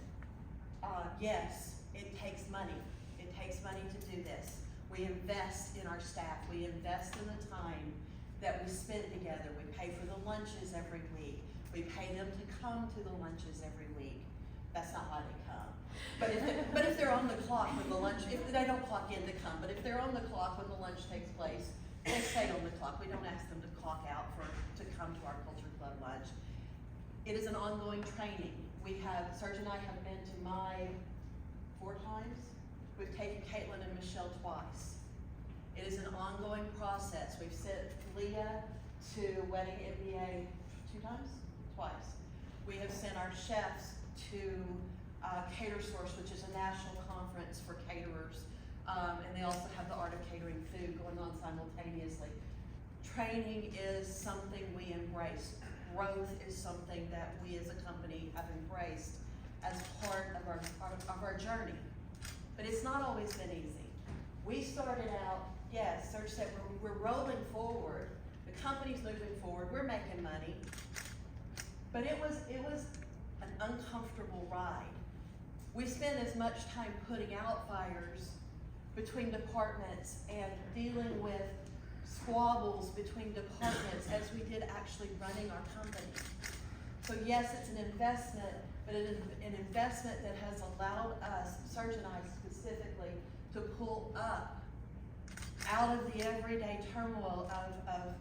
Yes, it takes money. It takes money to do this. We invest in our staff. We invest in the time that we spend together. We pay for the lunches every week. We pay them to come to the lunches every week. That's not why they come. But if they're on the clock when the lunch, if they don't clock in to come, but if they're on the clock when the lunch takes place, they stay on the clock. We don't ask them to clock out to come to our Culture Club lunch. It is an ongoing training. Serge and I have been to MIVE 4 times. We've taken Caitlin and Michelle twice. It is an ongoing process. We've sent Leah to Wedding MBA 2 times? Twice. We have sent our chefs to Cater Source, which is a national conference for caterers. And they also have the Art of Catering Food going on simultaneously. Training is something we embrace. Growth is something that we as a company have embraced as part of our journey. But it's not always been easy. We started out, yes, Serge said we're rolling forward. The company's moving forward. We're making money. But it was an uncomfortable ride. We spent as much time putting out fires between departments and dealing with squabbles between departments as we did actually running our company. So yes, it's an investment, but it is an investment that has allowed us, Serge and I specifically, to pull up out of the everyday turmoil of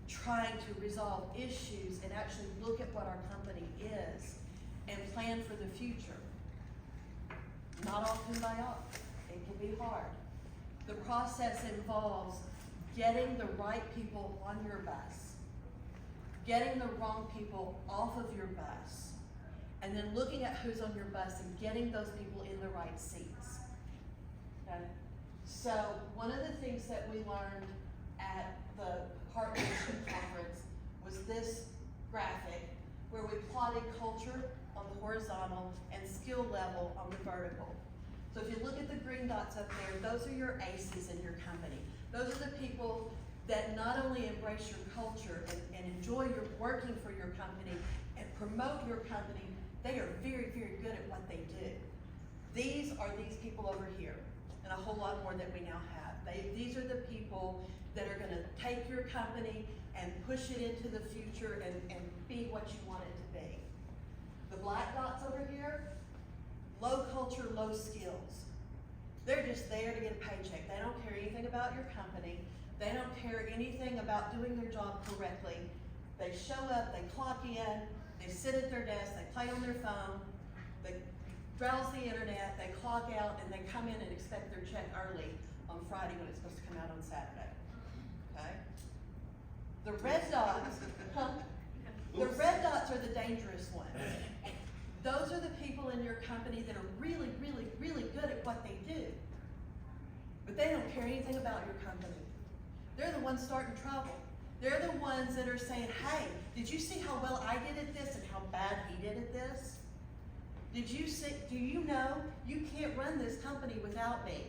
trying to resolve issues and actually look at what our company is and plan for the future. Not all can buy off. It can be hard. The process involves getting the right people on your bus, getting the wrong people off of your bus, and then looking at who's on your bus and getting those people in the right seats. Okay? So one of the things that we learned at the Heart Leadership Conference was this graphic where we plotted culture on the horizontal and skill level on the vertical. So if you look at the green dots up there, those are your aces in your company. Those are the people that not only embrace your culture and enjoy your working for your company and promote your company, they are very, very good at what they do. These are these people over here, and a whole lot more that we now have. These are the people that are gonna take your company and push it into the future and be what you want it to be. The black dots over here, low culture, low skills. They're just there to get a paycheck. They don't care anything about your company. They don't care anything about doing their job correctly. They show up, they clock in, they sit at their desk, they play on their phone, they browse the internet, they clock out, and they come in and expect their check early on Friday when it's supposed to come out on Saturday. Okay? The red dots, the red dots are the dangerous ones. Those are the people in your company that are really, really, really good at what they do. But they don't care anything about your company. They're the ones starting trouble. They're the ones that are saying, hey, did you see how well I did at this and how bad he did at this? Did you see, do you know you can't run this company without me?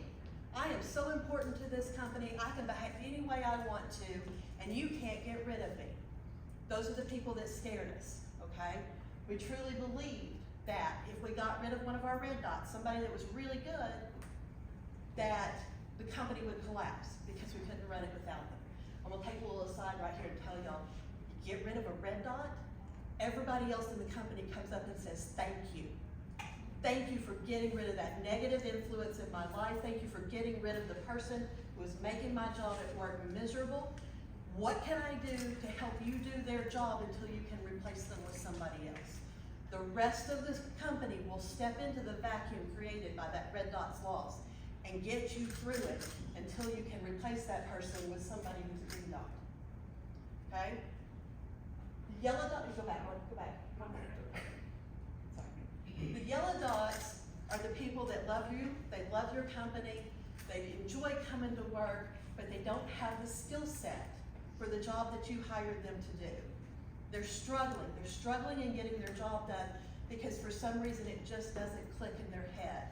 I am so important to this company, I can behave any way I want to, and you can't get rid of me. Those are the people that scared us, okay? We truly believed that if we got rid of one of our red dots, somebody that was really good, that the company would collapse because we couldn't run it without them. I'm gonna take a little aside right here and tell y'all, get rid of a red dot, everybody else in the company comes up and says, thank you. Thank you for getting rid of that negative influence in my life. Thank you for getting rid of the person who is making my job at work miserable. What can I do to help you do their job until you can replace them with somebody else? The rest of the company will step into the vacuum created by that red dot's loss and get you through it until you can replace that person with somebody who's a green dot. Okay? The yellow dot, go back. Sorry. The yellow dots are the people that love you, they love your company, they enjoy coming to work, but they don't have the skill set for the job that you hired them to do. They're struggling in getting their job done because for some reason it just doesn't click in their head.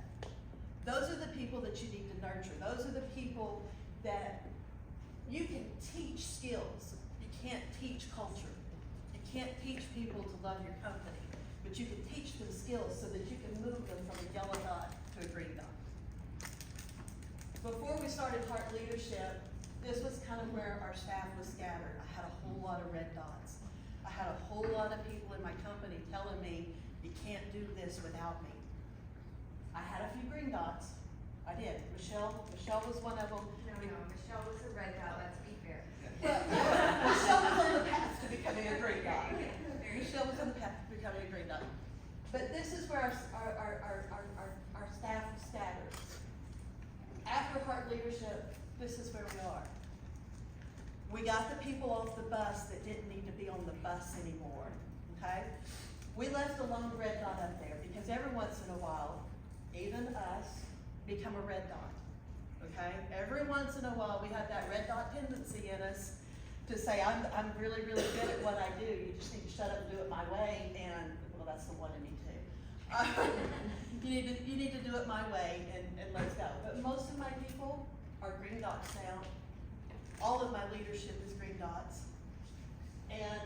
Those are the people that you need to nurture. Those are the people that you can teach skills. You can't teach culture. You can't teach people to love your company, but you can teach them skills so that you can move them from a yellow dot to a green dot. Before we started Heart Leadership, this was kind of where our staff was scattered. I had a whole lot of red dots. I had a whole lot of people in my company telling me, you can't do this without me. I had a few green dots. I did. Michelle was one of them. No, Michelle was a red dot, let's be fair. Michelle was on the path to becoming a green dot. Michelle was on the path to becoming a green dot. But this is where our staff is staggered. After Heart Leadership, this is where we are. We got the people off the bus that didn't need to be on the bus anymore, okay? We left a lone red dot up there because every once in a while, even us become a red dot, okay? Every once in a while, we have that red dot tendency in us to say, I'm really, really good at what I do. You just need to shut up and do it my way, and, well, that's the one in me too. You need to do it my way, and let's go. But most of my people are green dots now. All of my leadership is green dots, and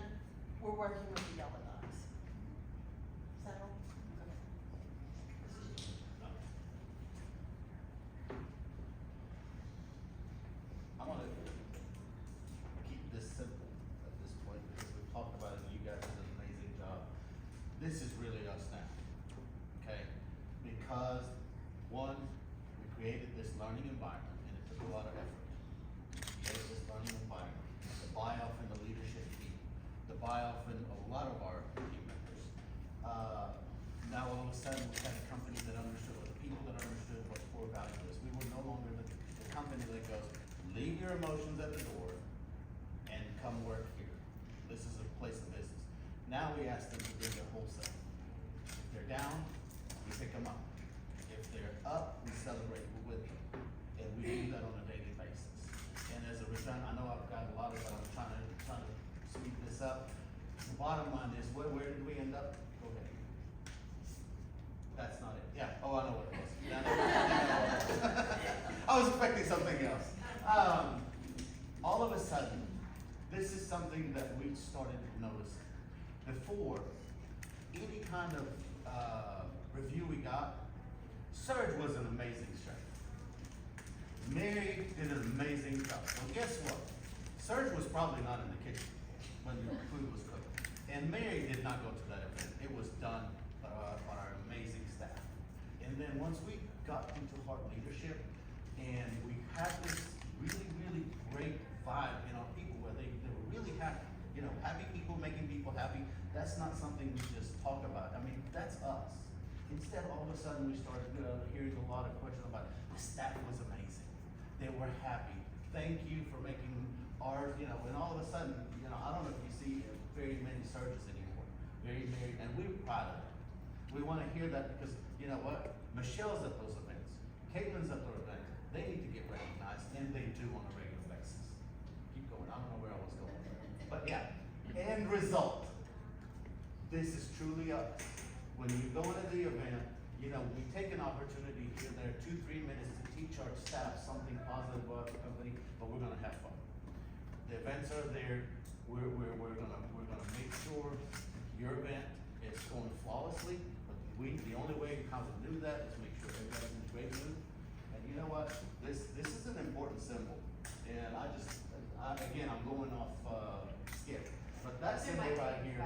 we're working with the yellow dots. Settle? Okay. I want to keep this simple at this point because we've talked about it and you guys did an amazing job. This is really us now, okay? Because one, we created this learning environment and it took a lot of effort. We created this learning environment, the buy-off in the leadership team, the buy-off in a lot of our team members. Now all of a sudden we had a company that understood, or the people that understood what core value is. We were no longer the company that goes, leave your emotions at the door and come work here. This is a place of business. Now we ask them to bring their whole self. If they're down, we pick them up. If they're up, we celebrate with them. And we do that on a daily basis. And as a result, I know I've got a lot of it, but I'm trying to speed this up. The bottom line is, where did we end up? Go ahead. That's not it. Yeah, oh, I know what it was. I was expecting something else. All of a sudden, this is something that we started noticing. Before, any kind of review we got, Serge was an amazing chef. Mary did an amazing job. Well, guess what? Serge was probably not in the kitchen when the food was cooked. And Mary did not go to that event. It was done by our amazing staff. And then once we got into Heart Leadership, and we had this really, really great vibe in our people where they were really happy. You know, happy people making people happy. That's not something we just talk about. I mean, that's us. Instead, all of a sudden, we started hearing a lot of questions about the staff was amazing. They were happy. Thank you for making ours, you know, and all of a sudden, you know, I don't know if you see very many Serges anymore. Very, and we're proud of it. We want to hear that because, you know what? Michelle's at those events. Caitlin's at those events. They need to get recognized, and they do on a regular basis. Keep going. I don't know where I was going. But yeah, end result. This is truly us. When you go into the event, you know, we take an opportunity here and there, 2-3 minutes to teach our staff something positive about the company, but we're gonna have fun. The events are there. We're gonna make sure your event is going flawlessly. But the only way how to do that is make sure everybody's in a great mood. And you know what? This is an important symbol. And again, I'm going off skip. But that symbol right here.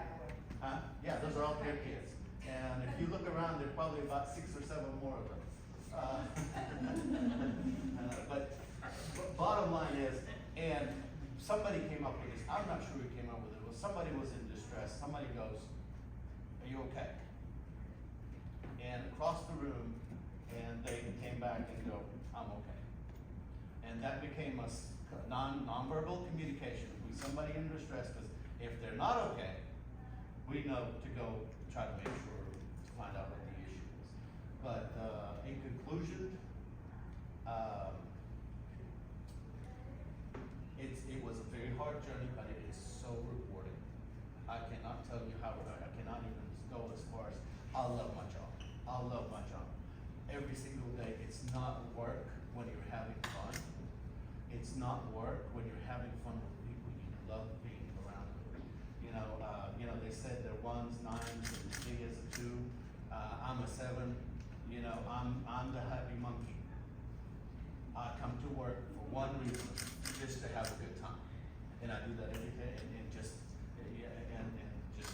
Huh? Yeah, those are all their kids. And if you look around, there are probably about 6 or 7 more of them. But bottom line is, and somebody came up with this, I'm not sure who came up with it, but somebody was in distress. Somebody goes, are you okay? And across the room, and they came back and go, I'm okay. And that became a non-verbal communication. If we somebody in distress, because if they're not okay, we know to go try to make sure to find out what the issue is. But in conclusion, it was a very hard journey, but it is so rewarding. I cannot tell you how. I cannot even go as far as I love my job. I love my job. Every single day, it's not work when you're having fun. It's not work when you're having fun with people you love being around with. You know, they said they're 1s, 9s, and me as a 2. I'm a 7. You know, I'm the happy monkey. I come to work for one reason, just to have a good time. And I do that every day, and just, yeah, and just,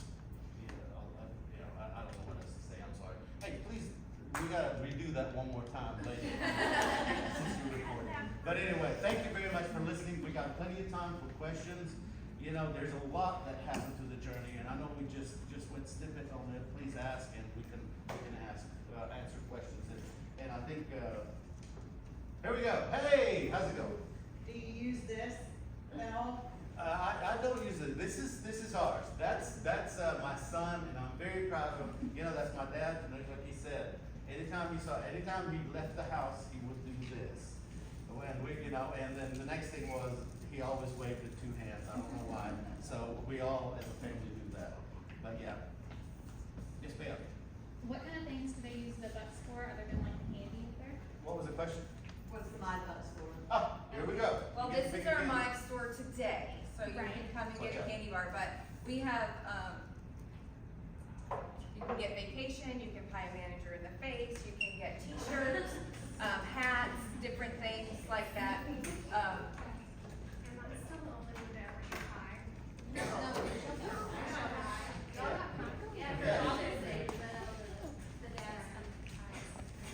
I don't know what else to say, I'm sorry. Hey, please we gotta redo that one more time later. Since you're recording. But anyway, thank you very much for listening. We got plenty of time for questions. You know, there's a lot that happened through the journey, and I know we just went snippet on it. Please ask, and we can answer questions. And I think, here we go. Hey, how's it going? Do you use this now? I don't use it. This is ours. That's my son, and I'm very proud of him. You know, that's my dad. And like he said, anytime he left the house, he would do this. And then the next thing was he always waved with two hands. I don't know why. So we all as a family do that. But yeah. Yes, ma'am. What kind of things do they use the bucks for other than like candy up there? What was the question? What's the MIVE for? Oh, here we go. Well, You get this to is pick a our candy. MIVE store today, so you Right. can come and get Okay. a candy bar, but we have, you can get vacation, you can pie a manager in the face, you can get t-shirts, hats, different things like that. And that's still the only one that ever high.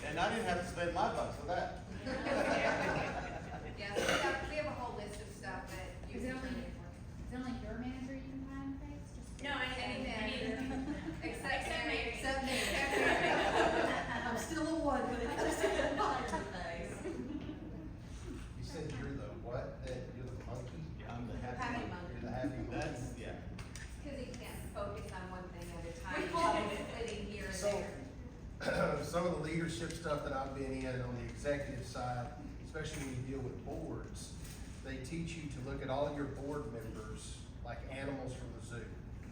And I didn't have to spend my bucks for that. Yeah, so we have a whole list of stuff that you Is it can only, turn in for. is it only your manager you can pie in the face? Just No, Any any manager, except Mary. Except me. Except Mary. I'm still a one when it comes to the MIVE face. You said you're the what? That you're the monkey? Yeah, I'm the happy Happy one. monkey. You're the happy monkey? That's, yeah. Cause he can't focus on one thing at a time, he's always splitting here and So, there. some of the leadership stuff that I've been in on the executive side, especially when you deal with boards, they teach you to look at all your board members like animals from the zoo.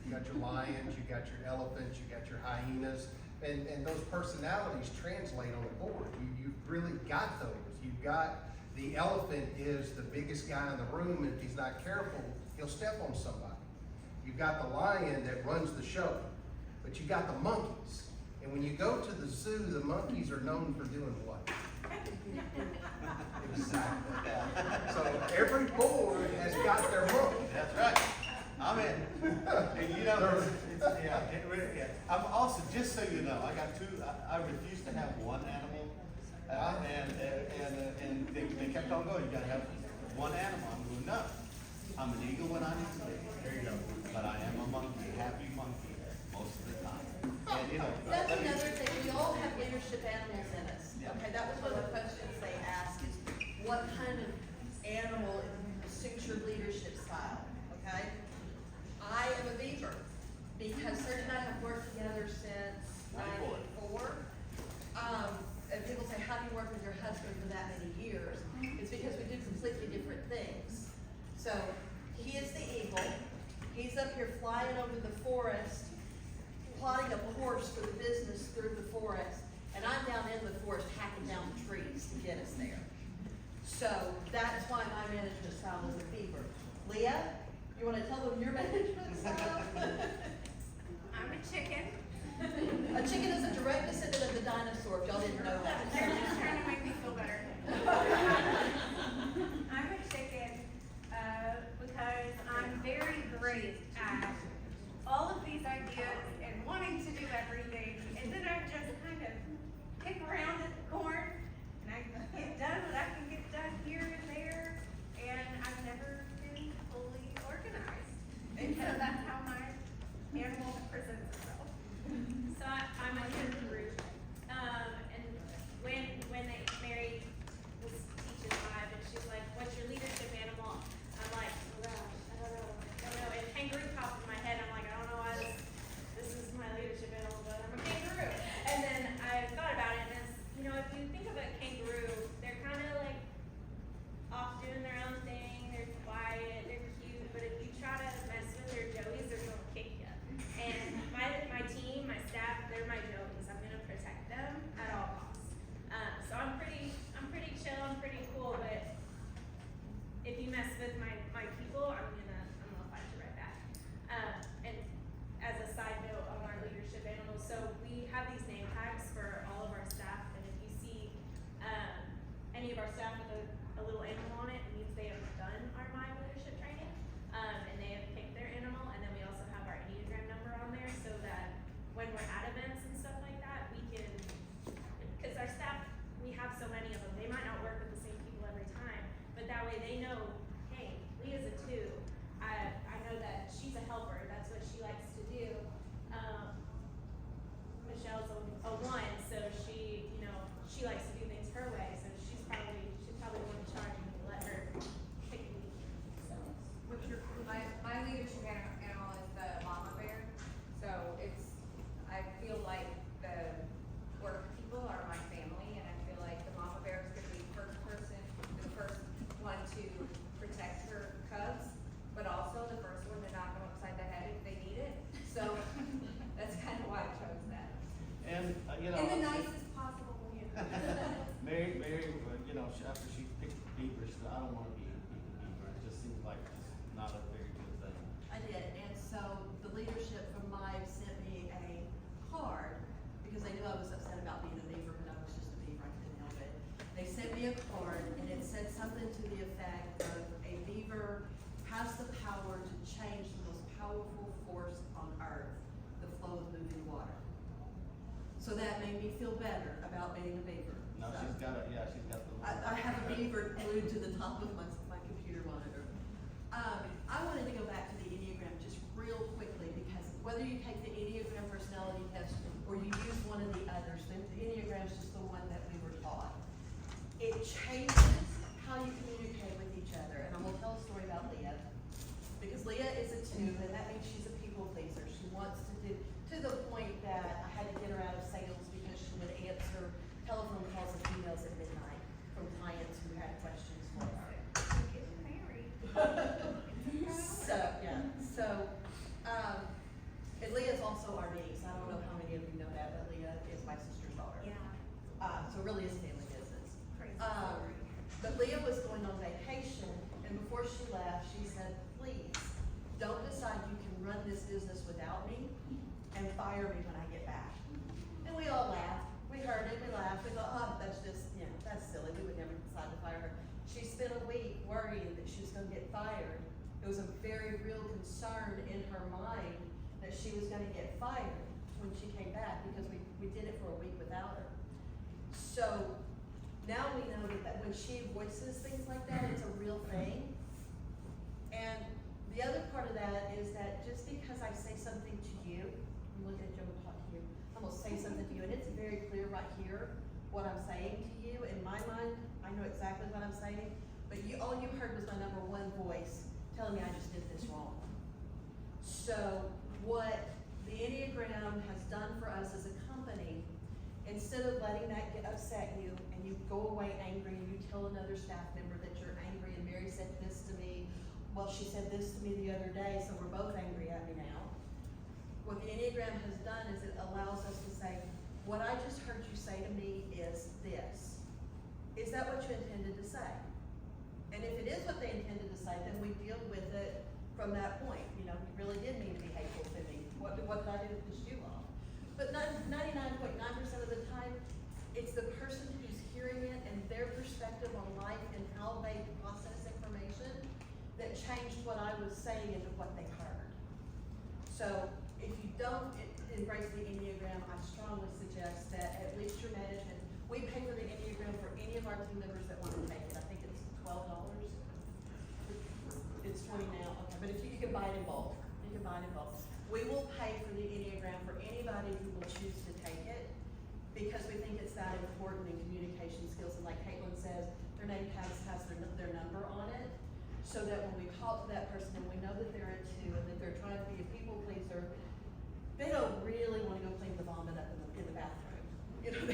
You got your lions, you got your elephants, you got your hyenas, and those personalities translate on the board. You've really got those. You've got, the elephant is the biggest guy in the room, and if he's not careful, he'll step on somebody. You've got the lion that runs the show, but you got the monkeys. And when you go to the zoo, the monkeys are known for doing what? Exactly. So every board has got their monkey. That's right. I'm in. And you know, yeah. I'm also, just so you know, I got two, I refuse to have one animal. And they kept on going, you gotta have one animal. I'm going, no. I'm an eagle when I need to be. There you go. But I am a monkey, happy monkey, most of the time. And you know. That's another thing, we all have leadership animals in us. Yeah. Okay, that was one of the questions they asked is, what kind of animal suits your leadership style, okay? I am a beaver, because Serge and I have worked together since 94. And people say, how do you work with your husband for that many years? It's because we do completely different things. So, he is the eagle, he's up here flying over the forest, plotting a course for the business through the forest, and I'm down in the forest hacking down the trees to get us there. So that's why my management style is a beaver. Leah, you wanna tell them your management style? I'm a chicken. A chicken is a direct descendant of the dinosaur, if y'all didn't know that. They're just trying to make me feel better. I'm a chicken, because I'm very great at all of these ideas and wanting to do everything, and then I just kind of pick around at the corn, and I get done what I can get done here and there, and I've never been fully organized. And so that's how my animal presents itself. So I'm a kangaroo. And when they married, was they know, hey, Leah's a 2. I know that she's a helper. That's what she likes to do. Michelle's a 1, so she, you know, she likes to do things her way. So she's probably the one in charge, and we let her pick me. So. What's your, my leadership animal is the mama bear. So I feel like the work people are my family, and I feel like the mama bear is gonna be the first one to protect her cubs, but also the first one to knock them upside the head if they need it. So that's kind of why I chose that. And, you know. In the nicest possible way. Mary, you know, after she picked beaver, she said, I don't wanna be a beaver. It just seems like just not a very good thing. I did, and so the leadership from MIVE sent me a card, because they knew I was upset about being a beaver, but I was just a beaver, I couldn't help it. They sent me a card, and it said something to the effect of, a beaver has the power to change the most powerful force on earth, the flow of moving water. So that made me feel better about being a beaver. No, So, she's got the. I have a beaver glued to the top of my computer monitor. I wanted to go back to the Enneagram just real quickly, because whether you take the Enneagram personality test or you use one of the others, the Enneagram is just the one that we were taught. It changes how you communicate with each other, and I'm gonna tell a story about Leah, because Leah is a 2, and that means she's a people pleaser. She wants to do, to the point that I had to get her out of sales because she would answer telephone calls of emails at midnight from clients who had questions for her. Getting married. And Leah's also our niece. I don't know how many of you know that, but Leah is my sister's daughter. So it really is family business. Crazy Um, story. But Leah was going on vacation, and before she left, she said, please, don't decide you can run this business without me and fire me when I get back. And we all laughed. We heard it, we laughed, we thought, oh, that's just, you know, that's silly. We would never decide to fire her. She spent a week worrying that she was gonna get fired. It was a very real concern in her mind that she was gonna get fired when she came back, because we did it for a week without her. So now we know that when she voices things like that, it's a real thing. And the other part of that is that just because I say something to you, I'm looking at Joe and talk to you, I'm gonna say something to you, and it's very clear right here what I'm saying to you. In my mind, I know exactly what I'm saying, but all you heard was my number 1 voice telling me I just did this wrong. So what the Enneagram has done for us as a company, instead of letting that upset you and you go away angry and you tell another staff member that you're angry and Mary said this to me, well, she said this to me the other day, so we're both angry at me now. What the Enneagram has done is it allows us to say, what I just heard you say to me is this. Is that what you intended to say? And if it is what they intended to say, then we deal with it from that point. You know, you really did mean to be hateful to me. What did I do to piss you off? But 99.9% of the time, it's the person who's hearing it and their perspective on life and how they process information that changed what I was saying into what they heard. So if you don't embrace the Enneagram, I strongly suggest that at least your management, we pay for the Enneagram for any of our team members that want to take it. I think it's $12. It's 20 now, okay, but if you can buy it in bulk, you can buy it in bulk. We will pay for the Enneagram for anybody who will choose to take it, because we think it's that important in communication skills. And like Caitlin says, their name tag has their number on it, so that when we talk to that person and we know that they're a 2 and that they're trying to be a people pleaser, they don't really want to go clean the vomit up in the bathroom. You know,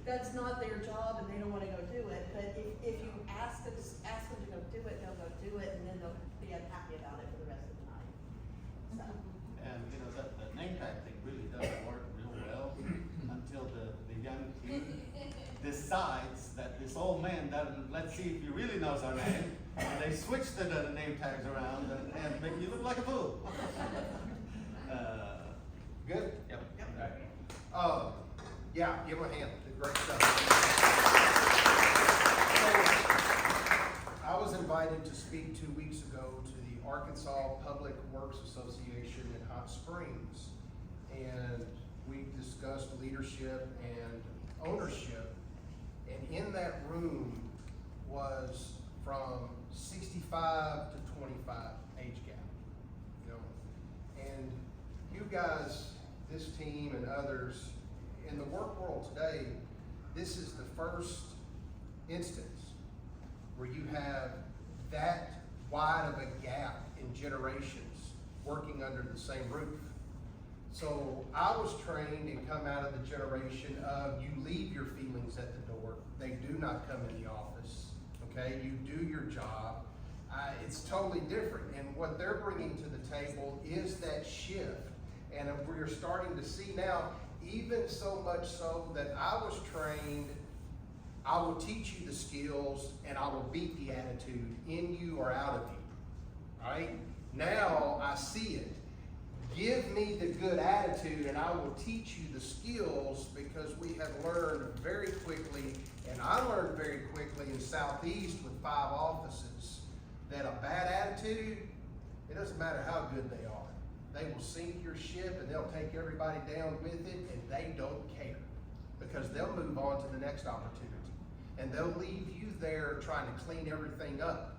that's not their job, and they don't want to go do it. But if you ask them to go do it, they'll go do it, and then they'll be unhappy about it for the rest of the night. So. And, you know, that name tag thing really does work real well until the young teen decides that this old man doesn't, let's see if he really knows our name, and they switch the name tags around and make you look like a fool. Good? Yep. Yeah, give them a hand. Did great stuff. So, I was invited to speak 2 weeks ago to the Arkansas Public Works Association in Hot Springs, and we discussed leadership and ownership. And in that room was from 65 to 25 age gap, you know. And you guys, this team and others, in the work world today, this is the first instance where you have that wide of a gap in generations working under the same roof. So I was trained and come out of the generation of you leave your feelings at the door. They do not come in the office, okay? You do your job. It's totally different. And what they're bringing to the table is that shift. And we're starting to see now, even so much so that I was trained, I will teach you the skills and I will beat the attitude in you or out of you, all right? Now I see it. Give me the good attitude and I will teach you the skills, because we have learned very quickly, and I learned very quickly in Southeast with 5 offices, that a bad attitude, it doesn't matter how good they are. They will sink your ship and they'll take everybody down with it, and they don't care, because they'll move on to the next opportunity. And they'll leave you there trying to clean everything up,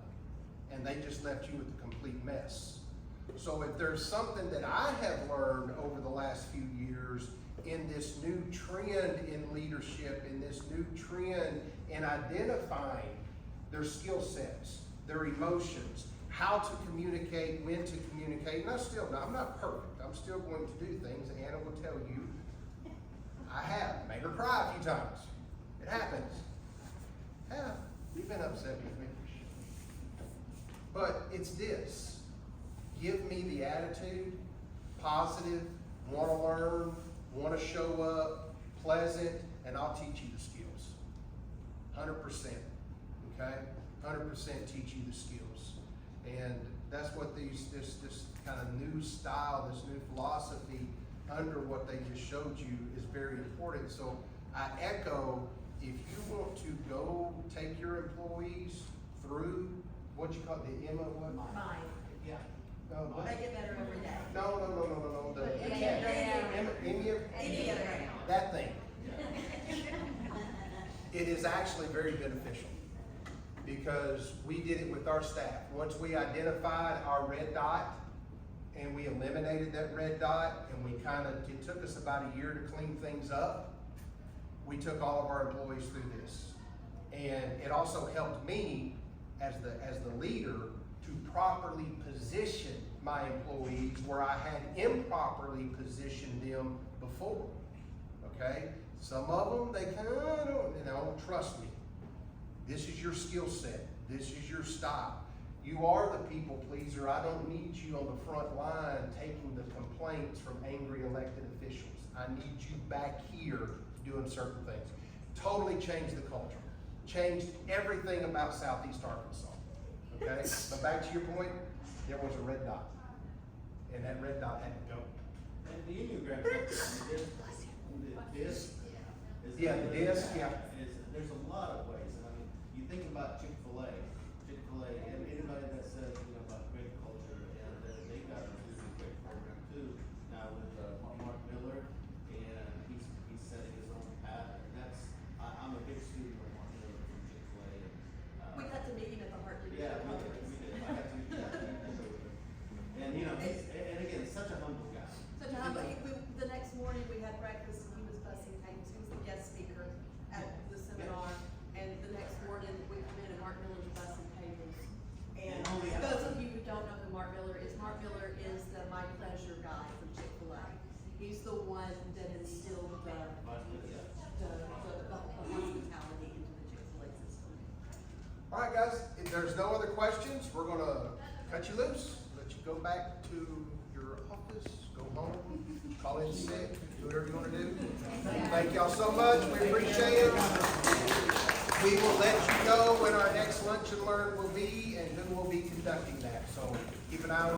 and they just left you with a complete mess. So if there's something that I have learned over the last few years in this new trend in leadership, in this new trend in identifying their skill sets, their emotions, how to communicate, when to communicate, and I'm not perfect. I'm still going to do things. Anna will tell you, I have made her cry a few times. It happens. Yeah, you've been upset with me. But it's this. Give me the attitude, positive, want to learn, want to show up, pleasant, and I'll teach you the skills. 100%, okay? 100% teach you the skills. And that's what this kind of new style, this new philosophy under what they just showed you is very important. So I echo, if you want to go take your employees through what you call the MIVE, what? Mine. Yeah. No, what? They get better every day. No. Enneagram. That thing. It is actually very beneficial, because we did it with our staff. Once we identified our red dot and we eliminated that red dot, and it took us about a year to clean things up. We took all of our employees through this. And it also helped me as the leader to properly position my employees where I had improperly positioned them before, okay? Some of them, they kind of don't, trust me. This is your skill set. This is your style. You are the people pleaser. I don't need you on the front line taking the complaints from angry elected officials. I need you back here doing certain things. Totally changed the culture. Changed everything about Southeast Arkansas. Okay? But back to your point, there was a red dot. And that red dot had to go. And the Enneagram, the disc, there's a lot of ways. And I mean, you think about Chick-fil-A, and anybody that says, about great culture, and they got a really great program too. Now with Mark Miller, and he's setting his own path, and I'm a big student of Mark Miller from Chick-fil-A. We got to meet him at the Heart Yeah, Leadership we Conference. did. I got to meet him. And and again, such a humble guy. So John, the next morning we had breakfast and he was bussing tables. He was the guest speaker at the seminar. And the next morning we come in and Mark Miller's bussing tables. And those of you who don't know who Mark Miller is the My Pleasure guy from Chick-fil-A. He's the one that instilled the hospitality into the Chick-fil-A system. All right, guys, if there's no other questions, we're gonna cut you loose, let you go back to your office, go home, call in sick, do whatever you wanna do. Thank y'all so much, we appreciate it. We will let you know when our next lunch and learn will be and who will be conducting that, so keep an eye on